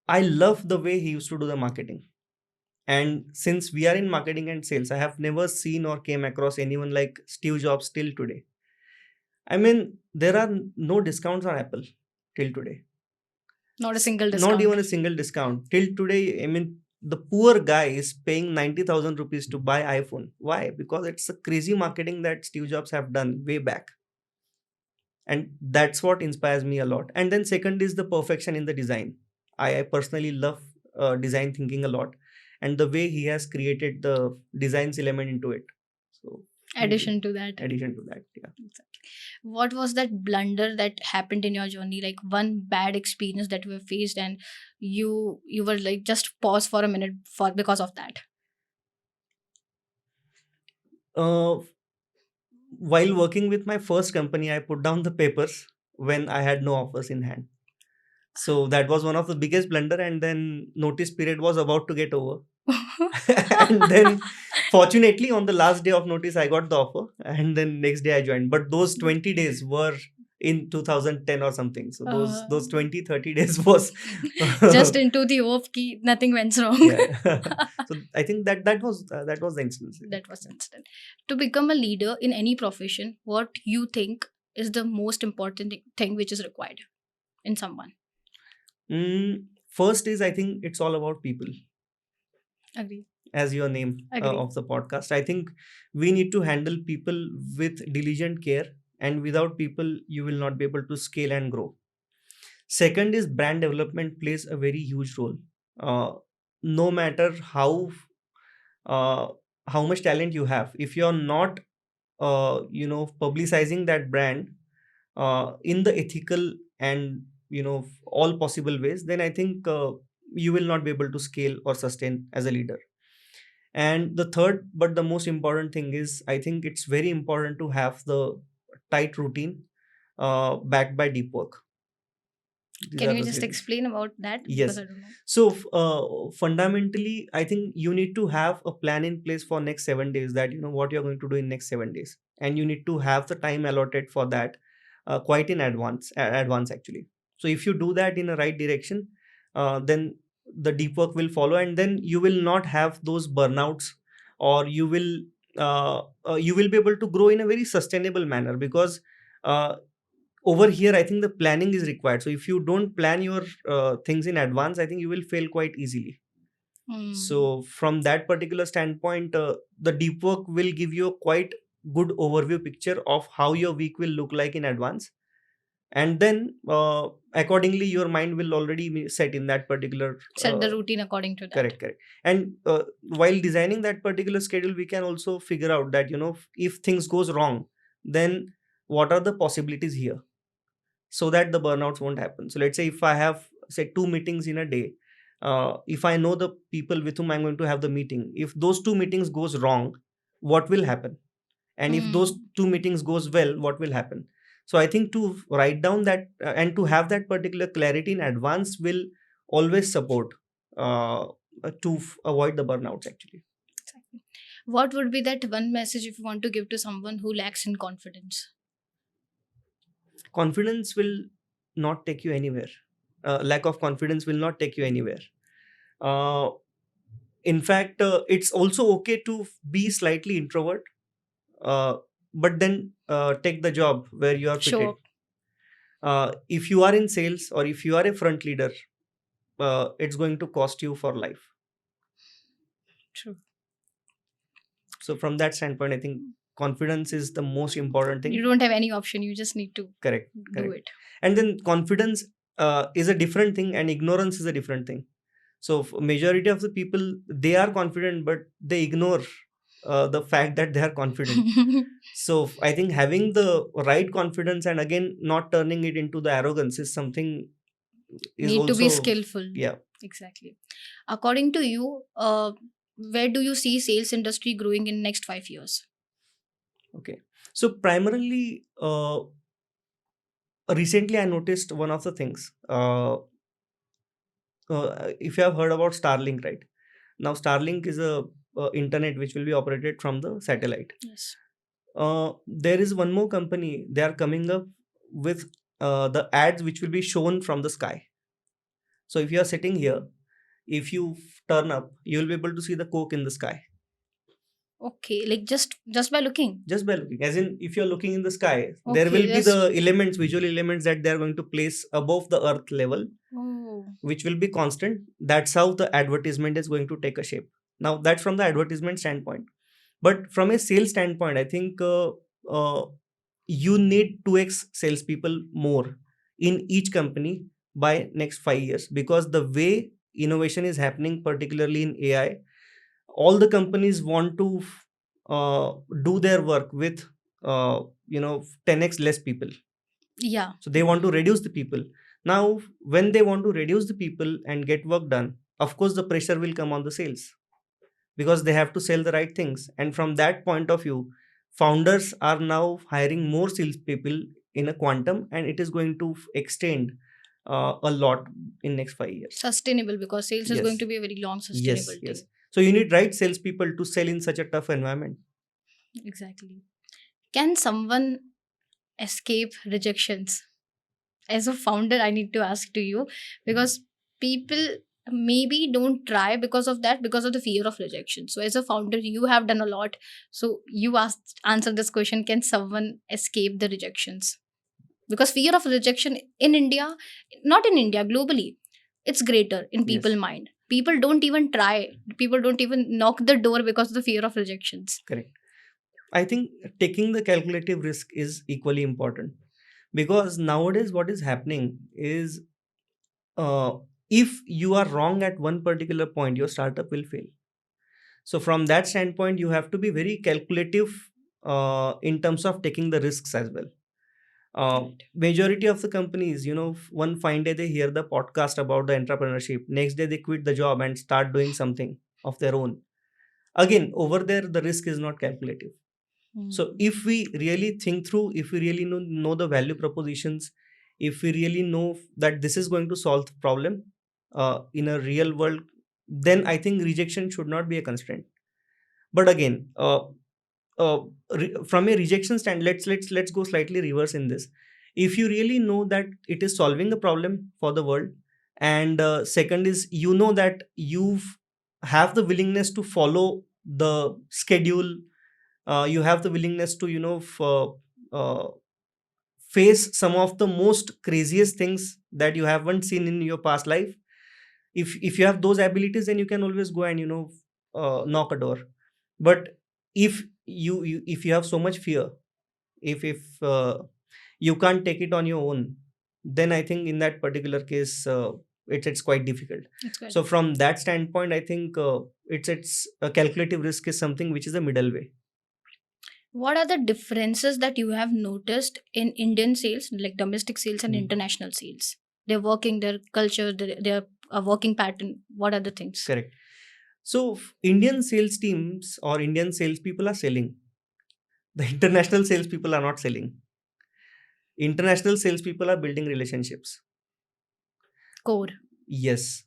I love the way he used to do the marketing. And since we are in marketing and sales, I have never seen or came across anyone like Steve Jobs till today. I mean, there are no discounts on Apple till today. Not a single discount. Not even a single discount. Till today, I mean, the poor guy is paying 90,000 rupees to buy iPhone. Why? Because it's a crazy marketing that Steve Jobs have done way back. And that's what inspires me a lot. And then second is the perfection in the design. I personally love design thinking a lot. And the way he has created the designs element into it. So Addition to that. Yeah. Exactly. What was that blunder that happened in your journey? Like one bad experience that you have faced, and you were like, just pause for a minute because of that. While working with my first company, I put down the papers when I had no offers in hand. So that was one of the biggest blunder. And then notice period was about to get over. And then fortunately on the last day of notice, I got the offer. And then next day I joined. But those 20 days were in 2010 or something. So those Uh, 20-30 days was just into the hope ki nothing went wrong. yeah. So I think that was the instance. That was instant. To become a leader in any profession, what you think is the most important thing which is required in someone? First is, I think it's all about people, Agree. as your name Agree. of the podcast. I think we need to handle people with diligent care, and without people, you will not be able to scale and grow. Second is brand development plays a very huge role. No matter uh, how much talent you have, if you're not publicizing that brand in the ethical and all possible ways, then I think you will not be able to scale or sustain as a leader. And the third but the most important thing is, I think it's very important to have the tight routine backed by deep work. These Can are you the just three. explain about that? Because Yes. I don't know. So fundamentally, I think you need to have a plan in place for next 7 days, that you know what you're going to do in next 7 days, and you need to have the time allotted for that quite in advance actually. So if you do that in the right direction, then the deep work will follow, and then you will not have those burnouts, or you will be able to grow in a very sustainable manner, because uh, over here I think the planning is required. So if you don't plan your things in advance, I think you will fail quite easily. Hmm. So from that particular standpoint, the deep work will give you a quite good overview picture of how your week will look like in advance, and then accordingly your mind will already be set in that particular Set the routine according to that. correct. And while designing that particular schedule, we can also figure out that if things goes wrong, then what are the possibilities here, so that the burnouts won't happen. So let's say if I have, say, 2 meetings in a day, if I know the people with whom I'm going to have the meeting, if those 2 meetings goes wrong, what will happen? And if those Hmm. 2 meetings goes well, what will happen? So I think to write down that and to have that particular clarity in advance will always support to avoid the burnouts actually. Exactly. What would be that one message if you want to give to someone who lacks in confidence? Confidence will not take you anywhere. Lack of confidence will not take you anywhere. uh, in fact, it's also okay to be slightly introvert, uh, but then take the job where you are fitted. Sure. If you are in sales or if you are a front leader, it's going to cost you for life. True. So from that standpoint, I think confidence is the most important You thing. don't have any option. You just need to Correct. do Correct. it. And then confidence is a different thing, and ignorance is a different thing. So majority of the people, they are confident, but they ignore the fact that they are confident. So I think having the right confidence and again not turning it into the arrogance is something is Need to be also, skillful. yeah. Exactly. According to you, where do you see sales industry growing in next 5 years? Okay. So primarily, recently I noticed one of the things. If you have heard about Starlink, right? Now Starlink is a internet which will be operated from the satellite. Yes. There is one more company. They are coming up with the ads which will be shown from the sky. So if you are sitting here, if you turn up, you will be able to see the Coke in the sky. Okay, like just by looking. Just by looking, as in if you're looking in the sky, there Okay, will be just the elements, visual elements that they are going to place above the earth level, oh, which will be constant. That's how the advertisement is going to take a shape. Now that's from the advertisement standpoint, but from a sales standpoint, I think uh, you need 2x salespeople more in each company by next 5 years, because the way innovation is happening, particularly in AI, all the companies want to uh, do their work with 10x less people. yeah. So they want to reduce the people. Now when they want to reduce the people and get work done, of course the pressure will come on the sales, because they have to sell the right things. And from that point of view, founders are now hiring more salespeople in a quantum, and it is going to extend a lot in next 5 years. Sustainable, because sales is going Yes. to be a very long Yes. sustainable Yes. thing. So you need right salespeople to sell in such a tough environment. Exactly. Can someone escape rejections? As a founder, I need to ask to you, because people maybe don't try because of that, because of the fear of rejection. So as a founder, you have done a lot. So you answer this question: can someone escape the rejections? Because fear of rejection in India, not in India, globally, it's greater in people Yes, mind. People don't even try, people don't even knock the door because of the fear of rejections. correct. I think taking the calculative risk is equally important, because nowadays what is happening is, uh, if you are wrong at one particular point, your startup will fail. So from that standpoint, you have to be very calculative in terms of taking the risks as well. Right. Majority of the companies, one fine day they hear the podcast about the entrepreneurship, next day they quit the job and start doing something of their own. Again, over there the risk is not calculative. So Hmm. if we really think through, if we really know the value propositions, if we really know that this is going to solve the problem in a real world, then I think rejection should not be a constraint. But again, uh, from a rejection stand, let's go slightly reverse in this. If you really know that it is solving a problem for the world, and second is, that you have the willingness to follow the schedule, you have the willingness to face some of the most craziest things that you haven't seen in your past life. If you have those abilities, then you can always go and knock a door. But if you have so much fear, if you can't take it on your own, then I think in that particular case, it's quite difficult. It's quite So difficult. from that standpoint, I think it's a calculative risk is something which is a middle way. What are the differences that you have noticed in Indian sales, like domestic sales and Hmm. international sales? Their working, their culture, their working pattern. What are the things? Correct. So Indian sales teams or Indian salespeople are selling. The international salespeople are not selling. International salespeople are building relationships. Core. Yes,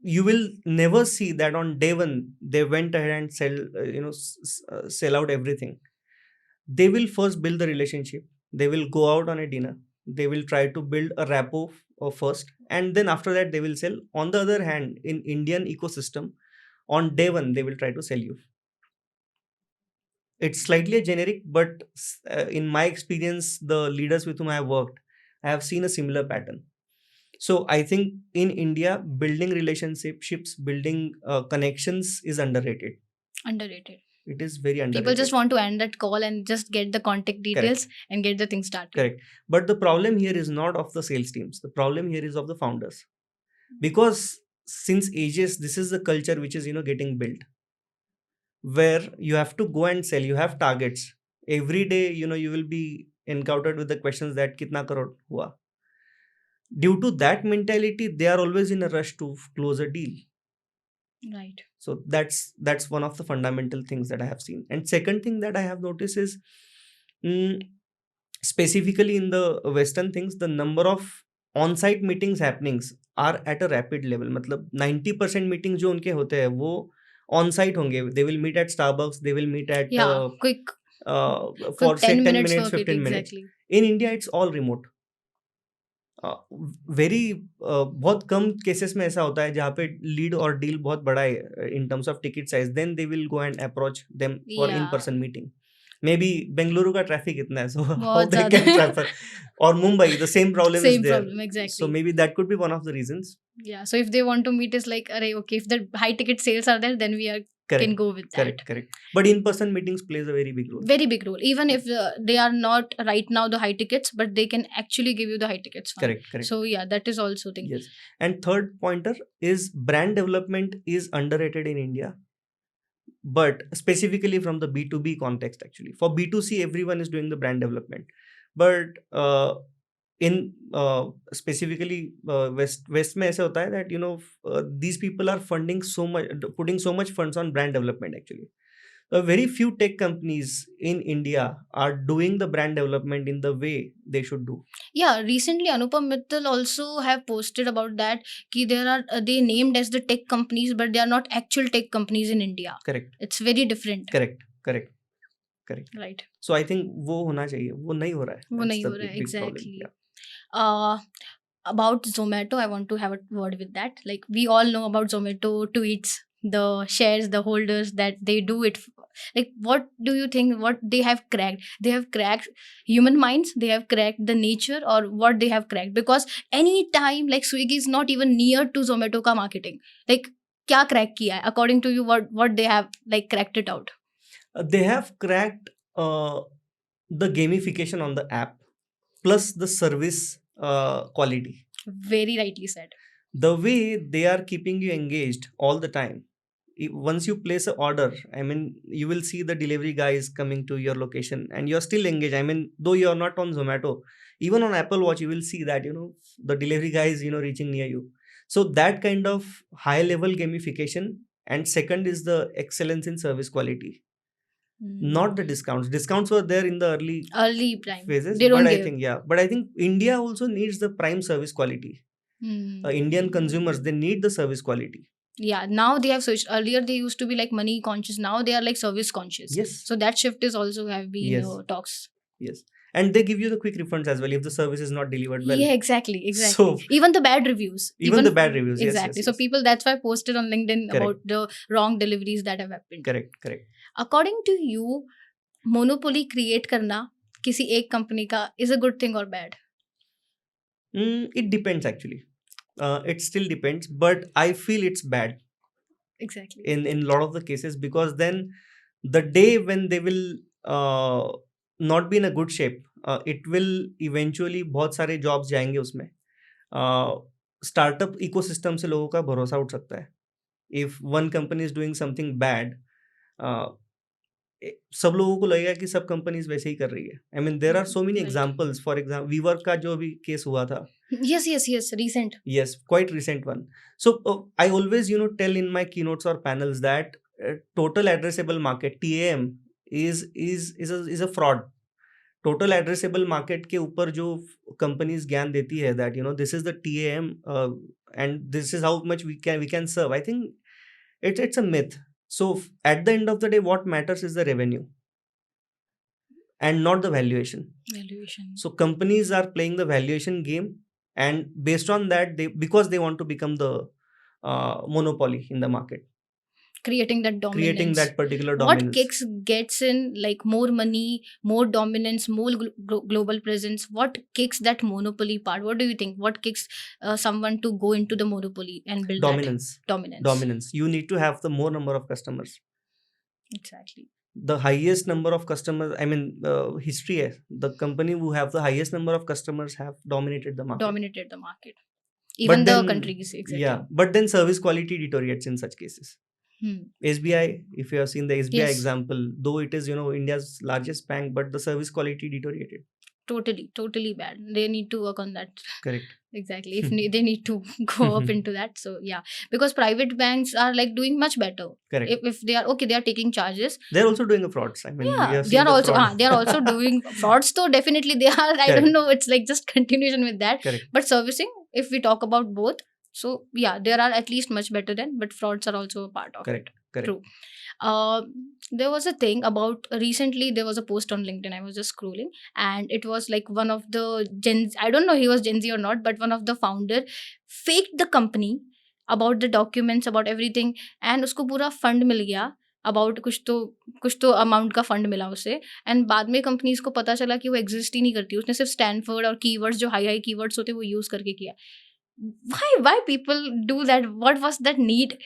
you will never see that on day one they went ahead and sell out everything. They will first build the relationship. They will go out on a dinner. They will try to build a rapport first, and then after that they will sell. On the other hand, in Indian ecosystem, on day one they will try to sell you. It's slightly a generic, but in my experience, the leaders with whom I have worked, I have seen a similar pattern. So I think in India, building relationships, building connections is underrated. Underrated. It is very People just underrated. want to end that call and just get the contact Correct. details and get the thing started. Correct. But the problem here is not of the sales teams. The problem here is of the founders. Because since ages, this is the culture which is getting built, where you have to go and sell. You have targets every day. You will be encountered with the questions that kitna crore hua. Due to that mentality, they are always in a rush to close a deal. Right. So that's one of the fundamental things that I have seen. And second thing that I have noticed is, mm, specifically in the western things, the number of on-site meetings happenings are at a rapid level. मतलब 90% meeting जो उनके होते हैं वो on site होंगे. They will meet at Starbucks, they will meet at Yeah, quick, for quick say 10 10 minutes minutes, work it, 15 minutes. exactly. In India it's all remote. Very बहुत कम cases में ऐसा होता है जहाँ पे लीड और डील बहुत बड़ा है in terms of ticket size, then they will go and approach them for in Yeah, person meeting. Maybe Bengaluru का ट्रैफिक इतना है, सो हाउ बहुत दे ज्यादा कैन है. ट्रैफर, और Mumbai the same problem is Same there. problem, so exactly. Maybe that could be one of the reasons. Yeah, so if they want to meet, is like, array, okay, if the high ticket sales are there, then we are can Correct, go with that. correct. But in person meetings plays a very big role. Very big role. Even if they are not right now the high tickets, but they can actually give you the high tickets fund. Correct. So yeah, that is also thing. Yes. And third pointer is brand development is underrated in India, but specifically from the B2B context. Actually, for B2C everyone is doing the brand development, but in specifically west में ऐसा होता है that these people are funding so much, putting so much funds on brand development. Actually, very few tech companies in India are doing the brand development in the way they should do. Yeah, recently Anupam Mittal also have posted about that. Ki there are they named as the tech companies, but they are not actual tech companies in India. Correct. It's very different. Correct. Correct. Right. So I think वो होना चाहिए, वो नहीं हो रहा है. वो that's नहीं द हो रहा है, big problem. exactly. uh about Zomato, I want to have a word with that. Like, we all know about Zomato tweets, the shares, the holders, that they do it. Like, what do you think? What they have cracked? They have cracked human minds. They have cracked the nature, or what they have cracked? Because any time, like, Swiggy is not even near to Zomato ka marketing. Like, क्या crack किया है? According to you, what they have like cracked it out? They have cracked the gamification on the app plus the service quality. Very rightly said. The way they are keeping you engaged all the time. Once you place an order, I mean, you will see the delivery guy is coming to your location and you're still engaged. I mean, though you're not on Zomato, even on Apple Watch, you will see that, the delivery guy is, reaching near you. So that kind of high level gamification. And second is the excellence in service quality. Not the discounts. Discounts were there in the Early prime. phases, They don't but I give. think, yeah, but I think India also needs the prime service quality. Indian consumers, they need the service quality. Yeah, now they have switched. Earlier they used to be like money conscious. Now they are like service conscious. Yes. So that shift is also have been Yes. talks. Yes. And they give you the quick refunds as well if the service is not delivered well. Yeah, exactly. So even the bad reviews. even the bad reviews, yes, Exactly. yes, So yes. people, that's why posted on LinkedIn Correct. about the wrong deliveries that have happened. Correct. According to you, monopoly create करना किसी एक company का is a good thing or bad? It depends actually. It still depends, but I feel it's bad Exactly. in a lot of the cases, because then the day when they will not be in a good shape, it will eventually बहुत सारे jobs जाएंगे उसमें. Startup ecosystem से लोगों का भरोसा उठ सकता है. If one company is doing something bad, सब लोगों को लगेगा कि सब कंपनीज वैसे ही कर रही है. I mean there are so many Right. Examples. For example Weaver का जो अभी केस हुआ था. Yes. Recent. Yes, quite recent one. So I always tell in my keynotes or panels that total addressable market, TAM, is a fraud. Total addressable market के ऊपर जो companies ज्ञान देती है that this is the TAM and this is how much we can serve. I think it's a myth. So at the end of the day, what matters is the revenue and not the valuation. So companies are playing the valuation game, and based on that, because they want to become the monopoly in the market, creating that dominance, creating that particular what dominance. kicks gets in like more money, more dominance, more global presence? What kicks that monopoly part? What do you think? What kicks someone to go into the monopoly and build Dominance. that Dominance. You need to have the more number of customers. Exactly. The highest number of customers, I mean, history hai, the company who have the highest number of customers have dominated the market. Even But the then, countries. Exactly. yeah, but then service quality deteriorates in such cases. SBI, if you have seen the SBI Yes. example, though it is India's largest bank, but the service quality deteriorated. Totally bad. They need to work on that. Correct. Exactly. If they need to go up into that. So yeah, because private banks are like doing much better. Correct. If they are okay, they are taking charges. They're also doing a frauds. I mean, we Yeah, have they seen are the also fraud. they are also doing frauds. So definitely they are. I Correct. don't know. It's like just continuation with that. Correct. But servicing, if we talk about both, so yeah, there are at least much better than. But frauds are also a part of Correct. it. Correct. True. There was a thing about recently. There was a post on LinkedIn. I was just scrolling, and it was like one of the Gen. I don't know he was Gen Z or not, but one of the founder faked the company about the documents, about everything, and उसको पूरा fund मिल गया. About कुछ तो amount का fund मिला उसे. And बाद में कंपनीज को पता चला कि वो एग्जिस्ट ही नहीं करती. उसने सिर्फ स्टैनफोर्ड और कीवर्ड्स जो हाई कीवर्ड्स होते वो यूज करके किया. Why people do that? What was that need?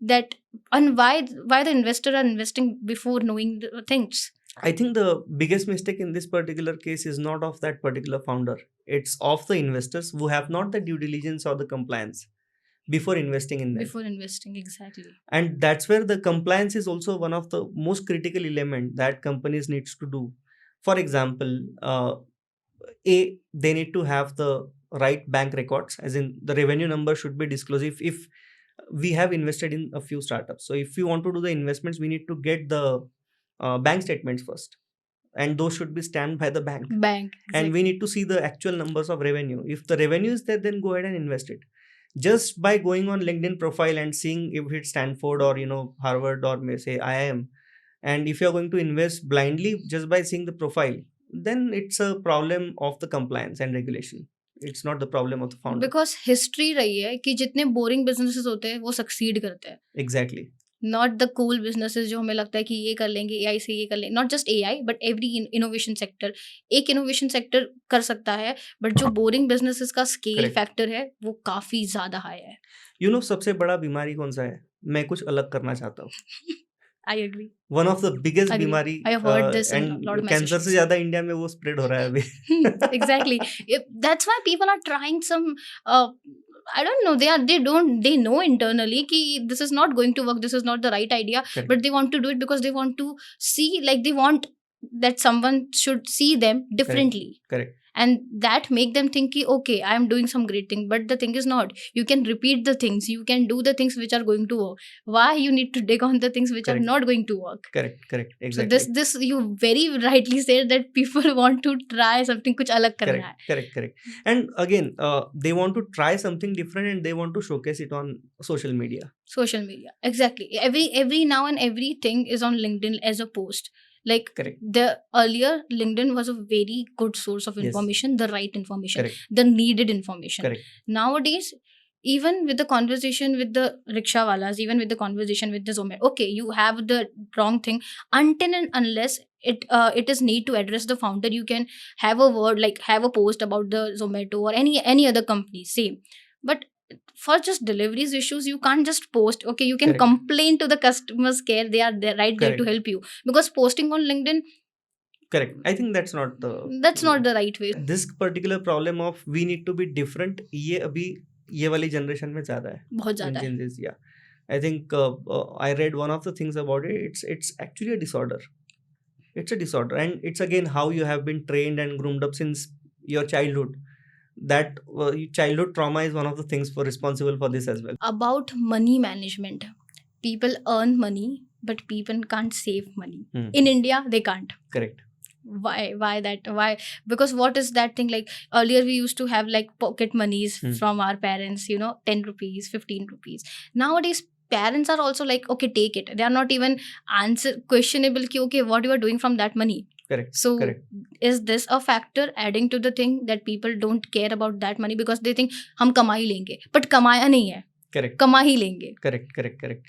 That, and why the investor are investing before knowing the things? I think the biggest mistake in this particular case is not of that particular founder. It's of the investors who have not the due diligence or the compliance before investing in them. Before investing, exactly. And that's where the compliance is also one of the most critical element that companies needs to do. For example, they need to have the right bank records, as in the revenue number should be disclosed. If we have invested in a few startups, so if we want to do the investments, we need to get the bank statements first, and those should be stamped by the bank. Exactly. And we need to see the actual numbers of revenue. If the revenue is there, then go ahead and invest it. Just by going on LinkedIn profile and seeing if it's Stanford or Harvard or may say IIM, And if you're going to invest blindly just by seeing the profile, then it's a problem of the compliance and regulation. It's not the problem of the founder. Because history रही है कि जितने boring businesses होते हैं वो succeed करते हैं, Exactly. Not the cool businesses जो हमें लगता है कि ये कर लेंगे, एआई से ये कर लेंगे, not just AI but every innovation sector, एक इनोवेशन सेक्टर कर सकता है, बट जो बोरिंग बिजनेसेस का स्केल Correct. फैक्टर है वो काफी ज्यादा हाई है. You know सबसे बड़ा बीमारी कौन सा है? मैं कुछ अलग करना चाहता हूँ. I agree. One of the biggest Agree. बीमारी, I have heard this in a lot and of cancer से messages. ज्यादा इंडिया में वो स्प्रेड हो रहा है अभी. Exactly. That's why people are trying some. I don't know. They know internally कि this is not going to work. This is not the right idea. Correct. But they want to do it because they want to see, like they want that someone should see them differently. Correct. And that make them think ki, okay, I am doing some great thing, but the thing is not. You can repeat the things, you can do the things which are going to work. Why you need to dig on the things which Correct. are not going to work? Correct. Exactly. So this you very rightly said that people want to try something kuch alag karna hai. Correct. And again, they want to try something different and they want to showcase it on social media. Social media, exactly. Every now and everything is on LinkedIn as a post. Like Correct. the earlier LinkedIn was a very good source of Yes. information, the right information, Correct. the needed information. Correct. Nowadays, even with the conversation with the rickshaw walas, even with the conversation with the Zomato, okay, you have the wrong thing. Until and unless it is need to address the founder, you can have a word, like have a post about the Zomato or any other company, same. But for just deliveries issues, you can't just post. Okay, you can Correct. complain to the customers care, they are there, right there to Correct. help you, because posting on LinkedIn, Correct. I think that's not the right way. this particular problem of we need to be different. ये अभी ये वाली generation में ज़्यादा है. बहुत ज्यादा है. Gen Zs, yeah. I think I read one of the things about it. It's actually a disorder. It's a disorder, and it's again how you have been trained and groomed up since your childhood. That childhood trauma is one of the things for responsible for this as well. About money management, people earn money but people can't save money. In India they can't. Correct. Why that? Why? Because what is that thing, like earlier we used to have like pocket monies from our parents, 10 rupees, 15 rupees. Nowadays parents are also like, okay, take it. They are not even questionable ki, okay, what you are doing from that money. Correct. So Correct. is this a factor adding to the thing that people don't care about that money because they think हम कमा ही लेंगे, but कमाया नहीं है. Correct. कमा ही लेंगे. Correct.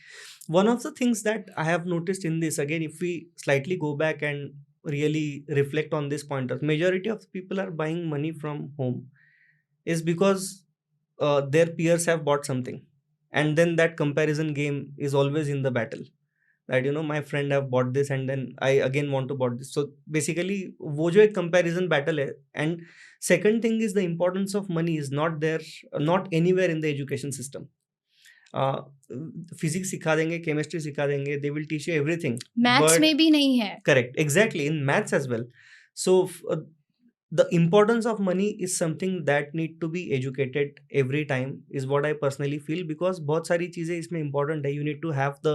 One of the things that I have noticed in this, again, if we slightly go back and really reflect on this point, majority of people are buying money from home is because their peers have bought something, and then that comparison game is always in the battle, that my friend have bought this and then I again want to bought this. So basically वो जो एक comparison battle है. And second thing is the importance of money is not there, not anywhere in the education system. Physics सिखा देंगे, chemistry सिखा देंगे, they will teach you everything. Maths में भी नहीं है. Correct, exactly, in maths as well. So the importance of money is something that need to be educated every time is what I personally feel, because बहुत सारी चीज़ें इसमें important है. You need to have the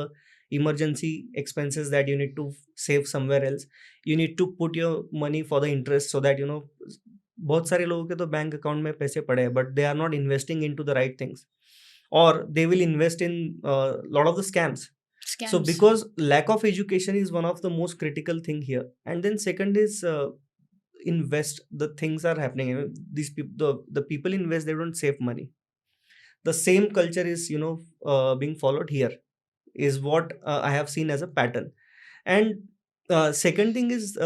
emergency expenses that you need to save somewhere else. You need to put your money for the interest, so that बहुत सारे लोगों के तो बैंक अकाउंट में पैसे पड़े हैं but they are not investing into the right things, or they will invest in lot of the scams. So because lack of education is one of the most critical thing here. And then second is invest, the things are happening. These people, the people invest, they don't save money. The same culture is being followed here, is what I have seen as a pattern. And second thing is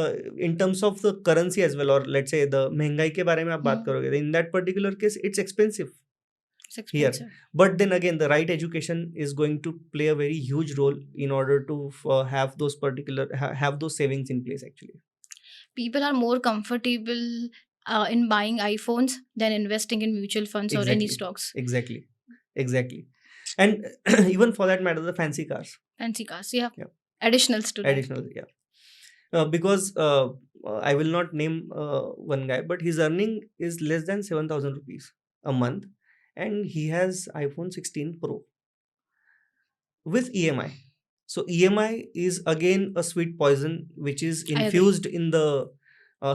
in terms of the currency as well, or let's say the महंगाई के बारे में आप बात करोगे, in that particular case it's expensive here. But then again, the right education is going to play a very huge role in order to have those have those savings in place. Actually, people are more comfortable in buying iPhones than investing in mutual funds or any stocks. Exactly. And even for that matter, the fancy cars, yeah. Additionals to that. Yeah. Because I will not name one guy, but his earning is less than 7,000 rupees a month, and he has iPhone 16 Pro with EMI. So EMI is again a sweet poison which is infused in the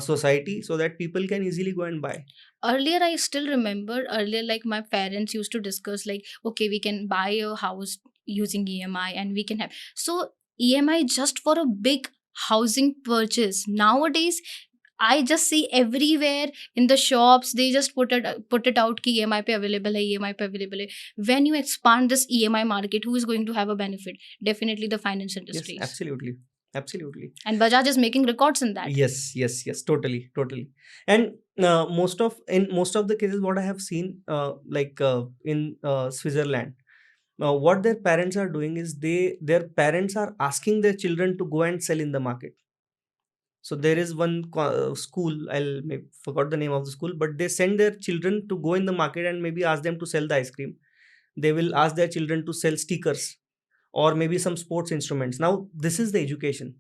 society, so that people can easily go and buy. Earlier, I still remember, like my parents used to discuss like, okay, we can buy a house using EMI and we can have. So EMI just for a big housing purchase. Nowadays, I just see everywhere in the shops they just put it out कि EMI पे available है, EMI पे available है. When you expand this EMI market, who is going to have a benefit? Definitely the finance Yes, industries. absolutely. Absolutely. And Bajaj is making records in that. Yes, totally. And in most of the cases, what I have seen, in Switzerland, what their parents are doing is their parents are asking their children to go and sell in the market. So there is one school, forgot the name of the school, but they send their children to go in the market and maybe ask them to sell the ice cream. They will ask their children to sell stickers or maybe some sports instruments. Now this is the education.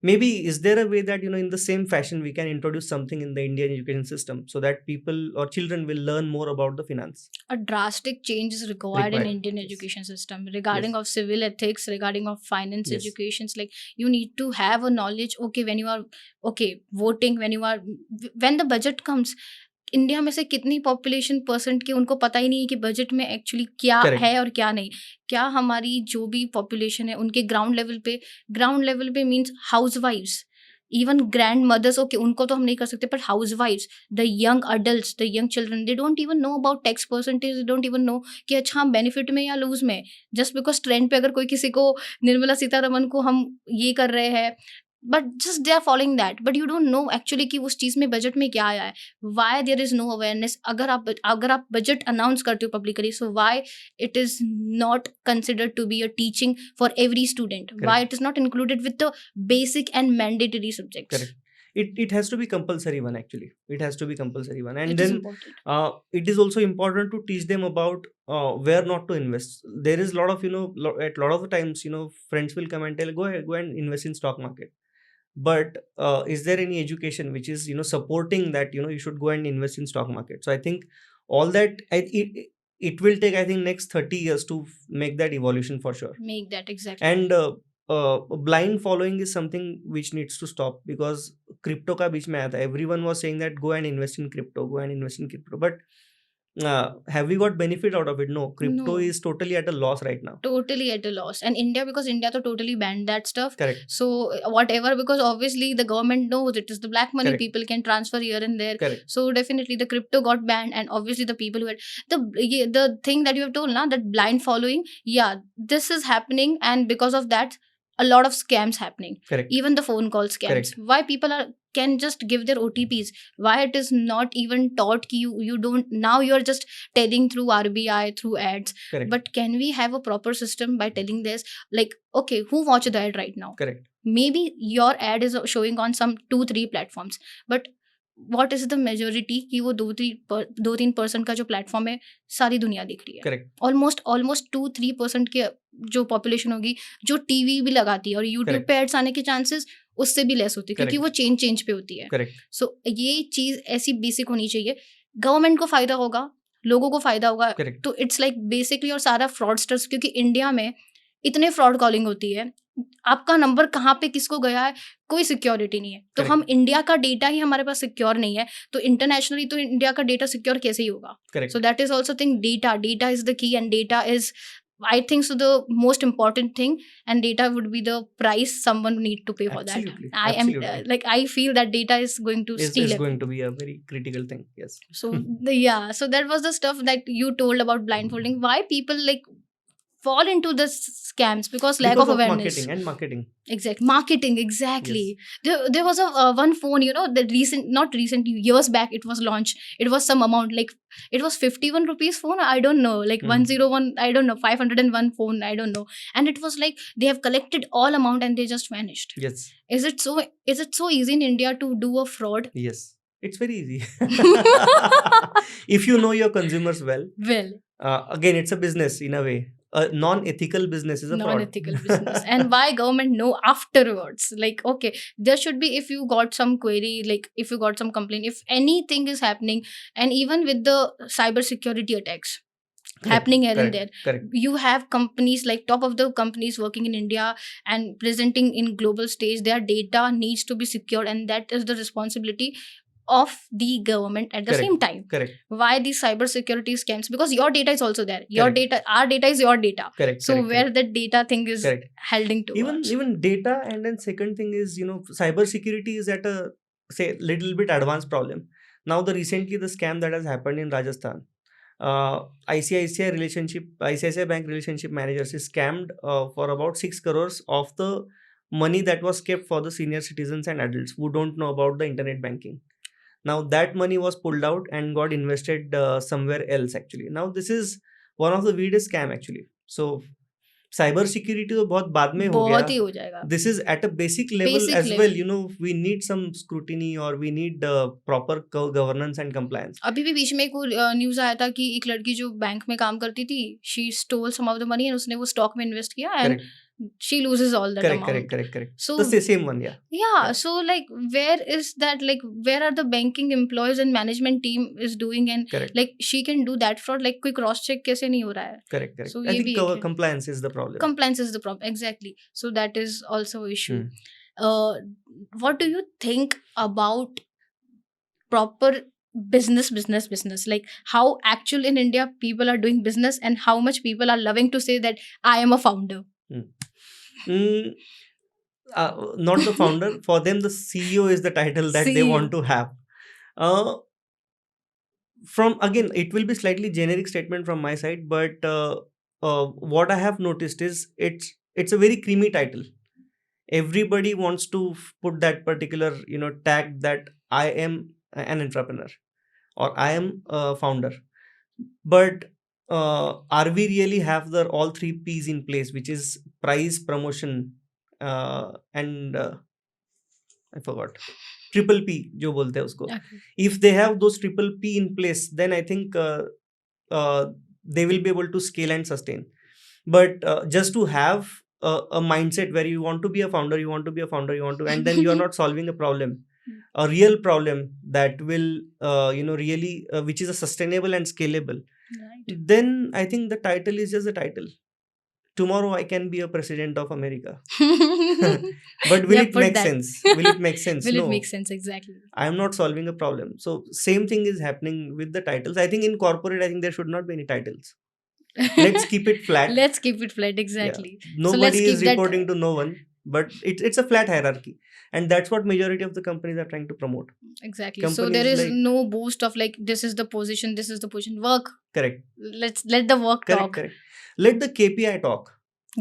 Maybe is there a way that, in the same fashion we can introduce something in the Indian education system so that people or children will learn more about the finance? A drastic change is required in Indian Yes. education system regarding Yes. of civil ethics, regarding of finance Yes. educations. Like, you need to have a knowledge. Okay, when you are voting, when the budget comes, India में से कितनी population percent के उनको पता ही नहीं है कि budget में एक्चुअली क्या Correct. है और क्या नहीं. क्या हमारी जो भी पॉपुलेशन है उनके ग्राउंड लेवल पे मीन्स हाउस वाइफ्स, इवन ग्रैंड मदर्स, ओके उनको तो हम नहीं कर सकते, बट हाउस वाइफ्स, the young adult, the young children, they don't even know about tax percentage, they don't even know कि अच्छा हम बेनिफिट में या लूज में. जस्ट बिकॉज ट्रेंड पे अगर कोई किसी को निर्मला सीतारमन को हम ये कर रहे हैं, but just they are following that, but you don't know actually कि उस चीज में बजट में क्या आया है. Why there is no awareness. अगर आप बजट अनाउंस करते हो publicly, so why it is not considered to be a teaching for every student? Why it is not included with the basic and mandatory subjects? Correct. It has to be compulsory one, actually. It has to be compulsory one. And It is then important. it is also important to teach them about where not to invest. There is a lot of, at a lot of the times, friends will come and tell, go ahead, go and invest in stock market. But is there any education which is, supporting that, you should go and invest in stock market? So I think all that, it will take, I think, next 30 years to make that evolution for sure. Make that exactly. And blind following is something which needs to stop, because crypto का बीच में आया था. Everyone was saying that go and invest in crypto, but have we got benefit out of it? No. Crypto No. is totally at a loss right now. Totally at a loss. And India, because India to totally banned that stuff. Correct. So whatever, because obviously the government knows it is the black money. Correct. People can transfer here and there. Correct. So definitely the crypto got banned, and obviously the people who had the thing that you have told now, that blind following, yeah, this is happening, and because of that, a lot of scams happening. Correct. Even the phone call scams. Correct. Why people can just give their OTPs? Why it is not even taught ki you don't, now you are just telling through RBI, through ads. Correct. But can we have a proper system by telling this, like, okay, who watch the ad right now? Correct. Maybe your ad is showing on some 2-3 platforms, but what is the majority कि वो 2-3% का जो platform है सारी दुनिया देख रही है. Correct. ऑलमोस्ट 2-3% के जो पॉपुलेशन होगी जो टीवी भी लगाती है, और यूट्यूब Correct. पे एड्स आने के चांसेस उससे भी लेस होती है, क्योंकि वो चेंज पे होती है. Correct. सो ये चीज ऐसी बेसिक होनी चाहिए. गवर्नमेंट को फायदा होगा, लोगों को फायदा होगा. Correct. तो इट्स लाइक बेसिकली, और सारा फ्रॉडस्टर्स, क्योंकि इंडिया में इतने फ्रॉड कॉलिंग होती है, आपका नंबर कहाँ पे किसको गया है कोई सिक्योरिटी नहीं है. तो Correct. हम इंडिया का डेटा ही हमारे पास सिक्योर नहीं है, तो इंटरनेशनली तो इंडिया का डेटा सिक्योर कैसे ही होगा? Correct. So that is also thing. Data is the key, and data is, I think so, the most important thing, and data would be the price someone need to pay for Absolutely. that. Absolutely. I feel that data is going to Is steal it. going to be a very critical thing. Yes. So so that was the stuff that you told about blindfolding. Why people like fall into the scams? Because lack Because of awareness. Marketing. Marketing, exactly. There was a one phone, the not recent, years back it was launched. It was some amount, like it was 51 rupees phone, I don't know, like 101, I don't know, 501 phone, I don't know. And it was like they have collected all amount and they just vanished. Yes. Is it so easy in India to do a fraud? Yes. It's very easy. If you know your consumers well. Again, it's a business in a way. A non-ethical business is a fraud. Non-ethical business. And why government know afterwards? Like, okay, there should be, if you got some query, like if you got some complaint, if anything is happening, and even with the cyber security attacks happening here and there, Correct. you have companies like top of the companies working in India and presenting in global stage, their data needs to be secured, and that is the responsibility of the government at the Correct. same time. Correct. Why these cyber security scams? Because your data is also there. Your Correct. data, our data is your data. Correct. So Correct. where Correct. the data thing is Correct. holding towards. Even data, and then second thing is, cyber security is at a, say, little bit advanced problem. Now recently the scam that has happened in Rajasthan, ICICI Bank relationship managers is scammed for about 6 crores of the money that was kept for the senior citizens and adults who don't know about the internet banking. Now that money was pulled out and got invested somewhere else actually. Now this is one of the weirdest scam actually. So cyber security तो बहुत बाद में हो गया. बहुत ही हो जाएगा. This is at a basic level Basic as level. well. We need some scrutiny, or we need proper governance and compliance. अभी भी बीच में एक न्यूज आया था कि एक लड़की जो बैंक में काम करती थी, she stole some of the money and उसने वो स्टॉक में इन्वेस्ट किया and Correct. she loses all that Correct, amount. correct. So The same one, yeah. yeah, so like where is that, like where are the banking employees and management team is doing, and Correct. like she can do that fraud, like कोई cross check कैसे नहीं हो रहा है. Correct. So I ये think भी एक है. compliance is the problem. Compliance is the problem, exactly. So that is also issue. Hmm. What do you think about proper business, like how actual in India people are doing business and how much people are loving to say that I am a founder. Not the founder. For them, the CEO is the title that they CEO. want to have. From again, it will be slightly generic statement from my side, but what I have noticed is it's a very creamy title. Everybody wants to put that particular tag that I am an entrepreneur or I am a founder. But are we really have the all three P's in place, which is price, promotion, and I forgot, triple P जो बोलते हैं उसको. Okay. If they have those triple P in place, then I think they will be able to scale and sustain. But just to have a mindset where you want to be a founder, and then you are not solving a problem, a real problem that will really which is a sustainable and scalable. Right. Then I think the title is just a title. Tomorrow I can be a president of America. But will Yeah, it put make that. sense? Will it make sense? Will No. it make sense? Exactly. I am not solving a problem. So same thing is happening with the titles. I think in corporate, I think there should not be any titles. Let's keep it flat. Let's keep it flat, exactly. Yeah. So let's Nobody keep is that reporting to no one, but it's a flat hierarchy, and that's what majority of the companies are trying to promote. exactly. So Companies there is like- no boost of like this is the position, work. Correct. Let the work Correct. talk. Correct. Let the KPI talk.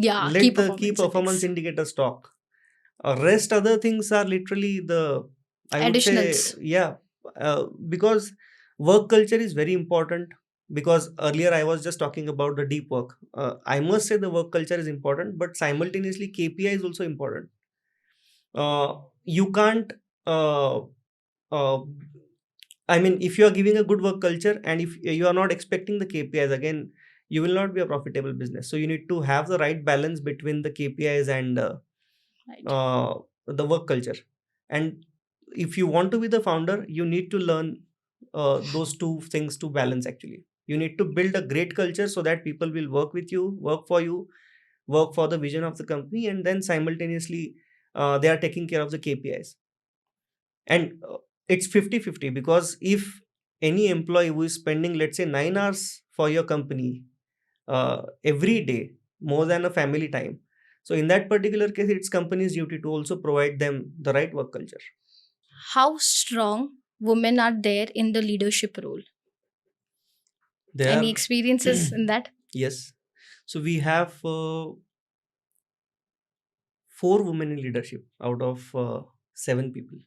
Yeah, Let the key performance index. indicators talk. Rest other things are literally the, I would say, Additionals. yeah, because work culture is very important. Because earlier I was just talking about the deep work. I must say the work culture is important, but simultaneously KPI is also important. You can't. Uh, I mean, if you are giving a good work culture and if you are not expecting the KPIs, again, you will not be a profitable business. So you need to have the right balance between the KPIs and Right. the work culture. And if you want to be the founder, you need to learn those two things to balance actually. You need to build a great culture so that people will work with you, work for you, work for the vision of the company, and then simultaneously they are taking care of the KPIs. And it's 50-50, because if any employee who is spending, let's say, 9 hours for your company every day, more than a family time, so in that particular case, it's company's duty to also provide them the right work culture. How strong women are there in the leadership role? There Any are experiences in that? yes. So we have 4 women in leadership out of 7 people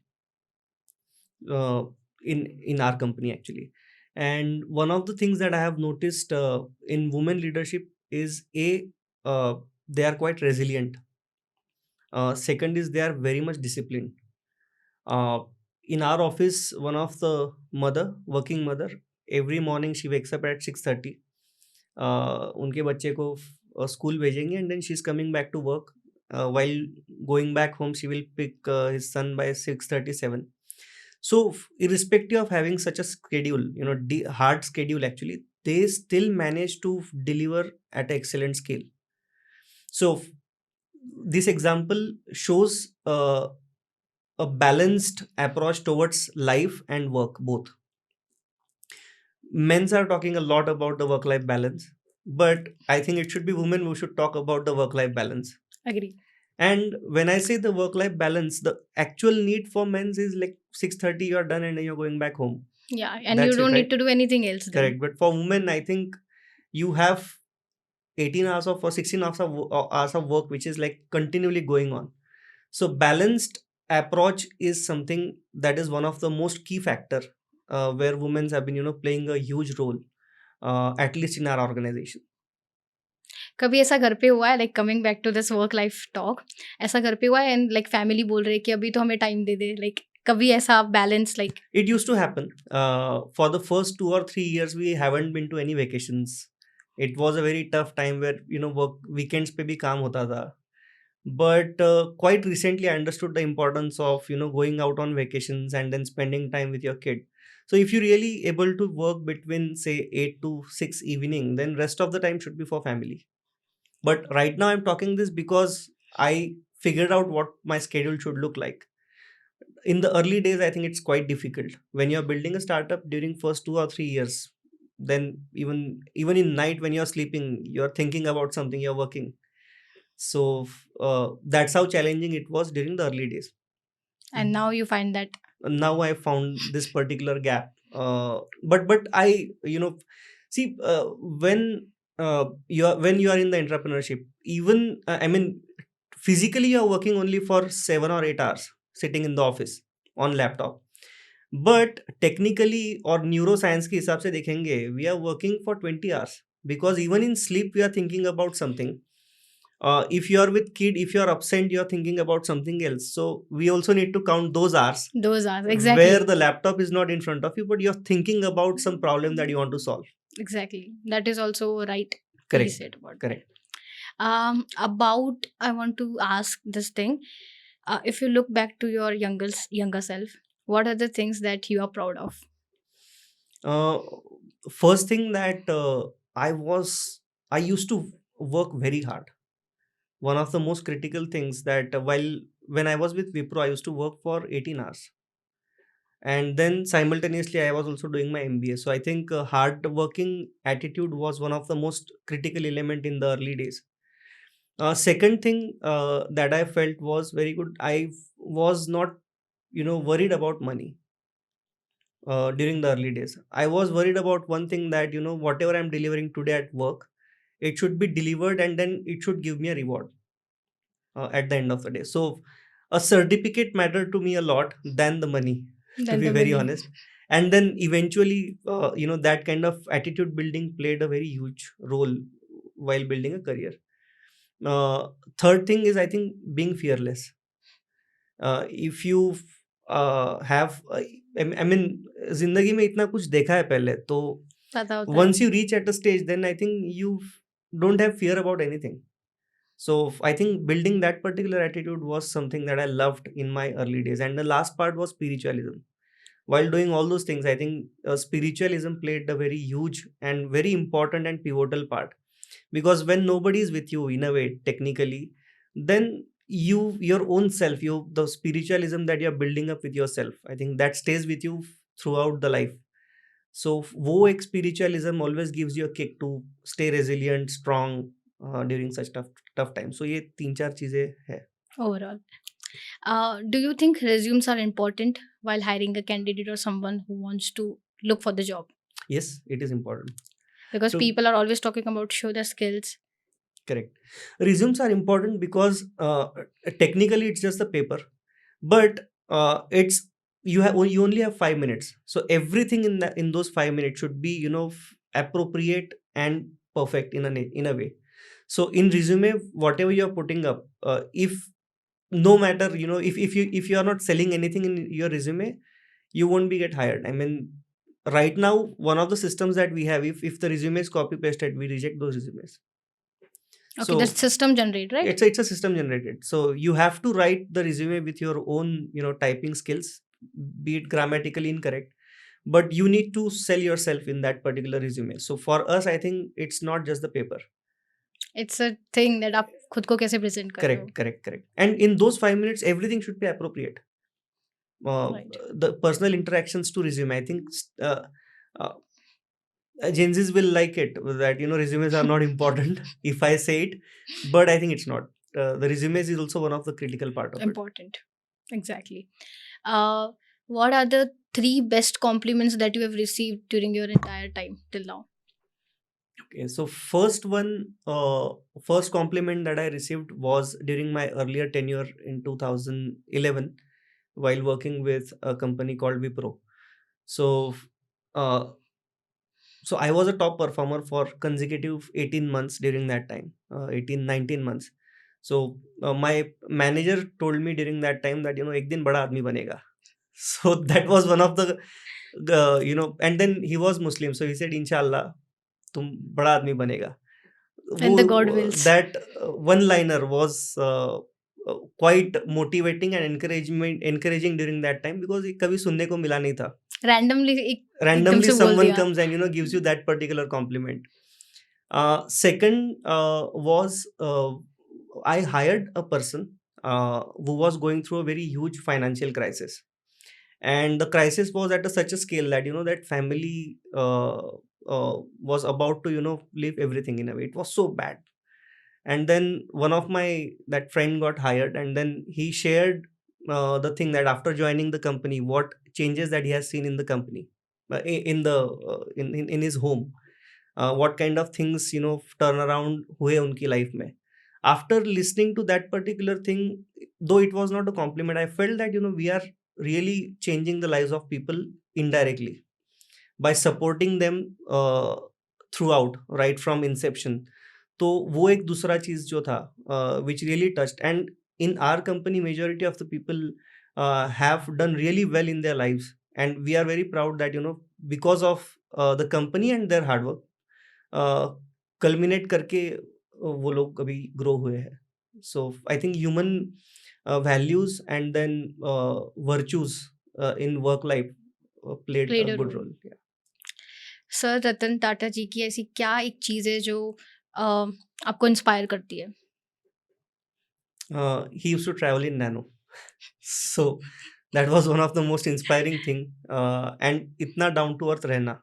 uh, in our company actually. And one of the things that I have noticed in women leadership is they are quite resilient. Second is they are very much disciplined. uh, in our office, one of the working mother, every morning she wakes up at 6:30. उनके बच्चे को school भेजेंगे, and then she's coming back to work. While going back home, she will pick his son by 6:37. So irrespective of having such a schedule, hard schedule actually, they still manage to deliver at an excellent scale. So this example shows a balanced approach towards life and work both. Men's are talking a lot about the work life balance, but I think it should be women who should talk about the work life balance. Agree. And when I say the work life balance, the actual need for men's is like 6:30 you're done and then you're going back home. Yeah, and you That's it, don't need right? to do anything else then. Correct. But for women, I think you have 18 hours of or 16 hours of work which is like continually going on. So balanced approach is something that is one of the most key factor where women have been playing a huge role, at least in our organization. कभी ऐसा घर पे हुआ है, like coming back to this work life talk, ऐसा घर पे हुआ है एंड लाइक फैमिली बोल रहे हैं कि अभी तो हमें टाइम दे दे, लाइक कभी ऐसा balance like It used to happen. For the first 2 or 3 years, we haven't been to any vacations. It was a very tough time where work weekends पे भी काम होता था. But quite recently, I understood the importance of going out on vacations and then spending time with your kid. So if you're really able to work between say 8 to 6 evening, then rest of the time should be for family. But right now, I'm talking this because I figured out what my schedule should look like. In the early days, I think it's quite difficult when you're building a startup during first 2 or 3 years. Then even in night when you're sleeping, you're thinking about something, you're working. So that's how challenging it was during the early days. And now you find that. Now I found this particular gap. But I see, when you are in the entrepreneurship, even I mean, physically you are working only for 7 or 8 hours sitting in the office on laptop. But technically और neuroscience के हिसाब से देखेंगे, we are working for 20 hours because even in sleep we are thinking about something. If you are with kid, if you are absent, you are thinking about something else. So we also need to count those hours Those are exactly where the laptop is not in front of you, but you're thinking about some problem that you want to solve. exactly that is also right. He Correct. said about Correct. that. About I want to ask this thing. If you look back to your younger self, what are the things that you are proud of? Uh, First thing that I used to work very hard. One of the most critical things that when I was with Wipro, I used to work for 18 hours. And then simultaneously, I was also doing my MBA. So I think hard working attitude was one of the most critical element in the early days. Second thing that I felt was very good. I was not worried about money during the early days. I was worried about one thing that whatever I'm delivering today at work, it should be delivered and then it should give me a reward at the end of the day. So a certificate mattered to me a lot than the money, to Than be the very money. honest. And then eventually, that kind of attitude building played a very huge role while building a career. Uh, Third thing is, I think, being fearless. If you have, I mean, जिंदगी में इतना कुछ देखा है पहले तो पता होता है. once you reach at a stage, then I think you don't have fear about anything. So I think building that particular attitude was something that I loved in my early days. And the last part was spiritualism. While doing all those things, I think spiritualism played a very huge and very important and pivotal part. Because when nobody is with you, in a way, technically, then your own self, the spiritualism that you're building up with yourself, I think that stays with you throughout the life. So वो एक spiritualism always gives you a kick to stay resilient, strong during such tough times. So ये तीन चार चीजें है. Overall, do you think resumes are important while hiring a candidate or someone who wants to look for the job? Yes, it is important. Because So people are always talking about show their skills. correct. Resumes are important because technically it's just the paper, but it's you only have 5 minutes. So everything in those 5 minutes should be appropriate and perfect in a way. So in resume, whatever you're putting up, if no matter if you are not selling anything in your resume, you won't be get hired. I mean, right now one of the systems that we have, if the resume is copy pasted, we reject those resumes. Okay, So that's system generate, right? it's a system generated. So you have to write the resume with your own typing skills, be it grammatically incorrect, but you need to sell yourself in that particular resume. So for us, I think it's not just the paper. It's a thing that आप खुद को कैसे present कर रहे हो. Correct. And in those 5 minutes, everything should be appropriate. Right. the personal interactions to resume. I think uh, uh, Gen Zs will like it that resumes are not important if I say it, but I think it's not. The resumes is also one of the critical part of it. Important. Exactly. Uh, what are the three best compliments that you have received during your entire time till now? Okay, so first compliment that I received was during my earlier tenure in 2011 while working with a company called Wipro. So, uh, so I was a top performer for consecutive 18 months during that time, 18, 19 months. So my manager told me during that time that ek din bada aadmi banega. So that was one of and then he was Muslim, so he said, Inshallah, तुम बड़ा आदमी बनेगा. And the God वो wills. that one liner was quite motivating and encouraging during that time because ये कभी सुनने को मिला नहीं था. Randomly एकदम Randomly से बोल someone दिया. comes and gives you that particular compliment. Second was I hired a person who was going through a very huge financial crisis, and the crisis was at such a scale that that family was about to leave everything. In a way, it was so bad. And then one of my that friend got hired, and then he shared the thing that after joining the company, what changes that he has seen in the company, in the in his home, what kind of things turn around हुए उनकी life में. After listening to that particular thing, though it was not a compliment, I felt that we are really changing the lives of people indirectly by supporting them throughout, right from inception. तो वो एक दूसरा चीज जो था which really touched. And in our company, majority of the people have done really well in their lives, and we are very proud that because of the company and their hard work, culminate करके वो लोग अभी grow हुए हैं. So I think human values and then virtues in work life played Played a a good role. role. Yeah. Sir Ratan Tata ji की ऐसी क्या एक चीज है जो आपको इंस्पायर करती है? He used to travel in nano. So that was one of the most inspiring thing. And itna down to earth rehna,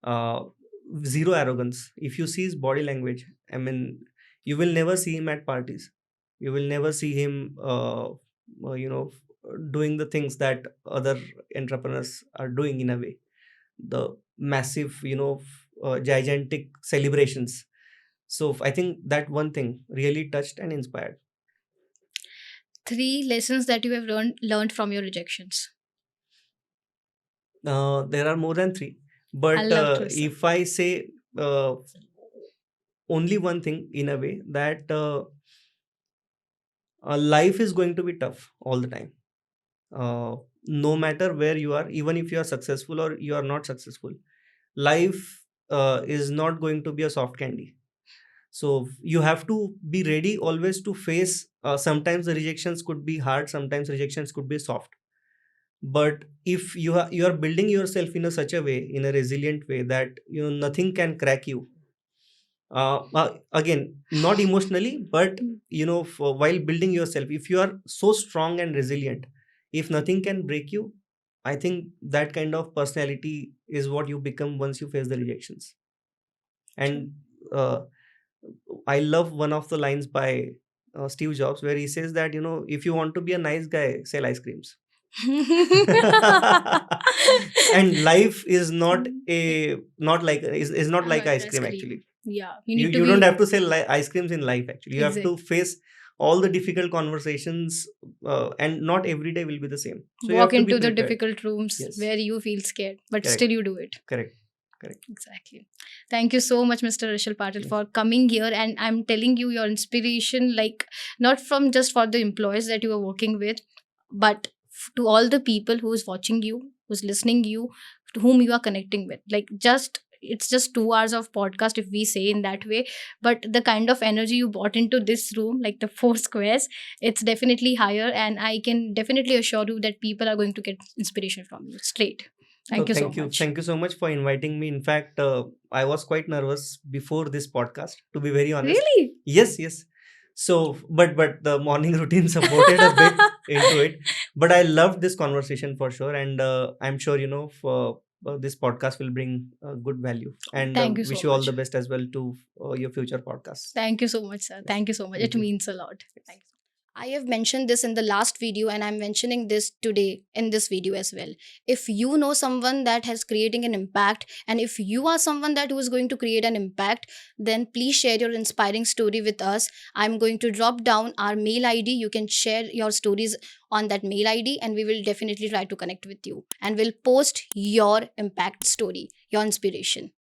uh, zero arrogance. If you see his body language, I mean, you will never see him at parties. You will never see him doing the things that other entrepreneurs are doing. In a way, the massive gigantic celebrations. So I think that one thing really touched and inspired. Three lessons that you have learned from your rejections. There are more than three, I but love to listen. if I say only one thing, in a way, that life is going to be tough all the time. No matter where you are, even if you are successful or you are not successful, life is not going to be a soft candy. So you have to be ready always to face. Sometimes the rejections could be hard, sometimes rejections could be soft. But if you are building yourself in a such a way, in a resilient way, that nothing can crack you. Again, not emotionally, but while building yourself, if you are so strong and resilient, if nothing can break you, I think that kind of personality is what you become once you face the rejections. And uh, I love one of the lines by Steve Jobs where he says that if you want to be a nice guy, sell ice creams. And life is not like ice cream actually. Yeah, You don't have to sell ice creams in life. Actually, you have to Exactly. face all the difficult conversations, and not every day will be the same. So you Walk have to be into the prepared. difficult rooms Yes. where you feel scared, but Correct. still you do it. Correct. Exactly. Thank you so much, Mr. Harshal Patil, Yes. for coming here. And I'm telling you, your inspiration, like, not from just for the employees that you are working with, but to all the people who is watching you, who's listening you, to whom you are connecting with. Like, it's just 2 hours of podcast if we say in that way, but the kind of energy you brought into this room, like the 4 squares, it's definitely higher, and I can definitely assure you that people are going to get inspiration from you straight. Thank you so much. Thank you so much for inviting me. In fact, I was quite nervous before this podcast, to be very honest. Really? Yes. So, but the morning routine supported a bit into it. But I loved this conversation for sure, and I'm sure for this podcast will bring good value. And Thank you so wish you all much. the best as well to your future podcasts. Thank you so much, sir. Yes. Thank you so much. Thank It you. means a lot. Yes. Thank you. I have mentioned this in the last video and I'm mentioning this today in this video as well. If you know someone that has creating an impact and if you are someone that who is going to create an impact, then please share your inspiring story with us. I'm going to drop down our mail ID. You can share your stories on that mail ID and we will definitely try to connect with you and we'll post your impact story, your inspiration.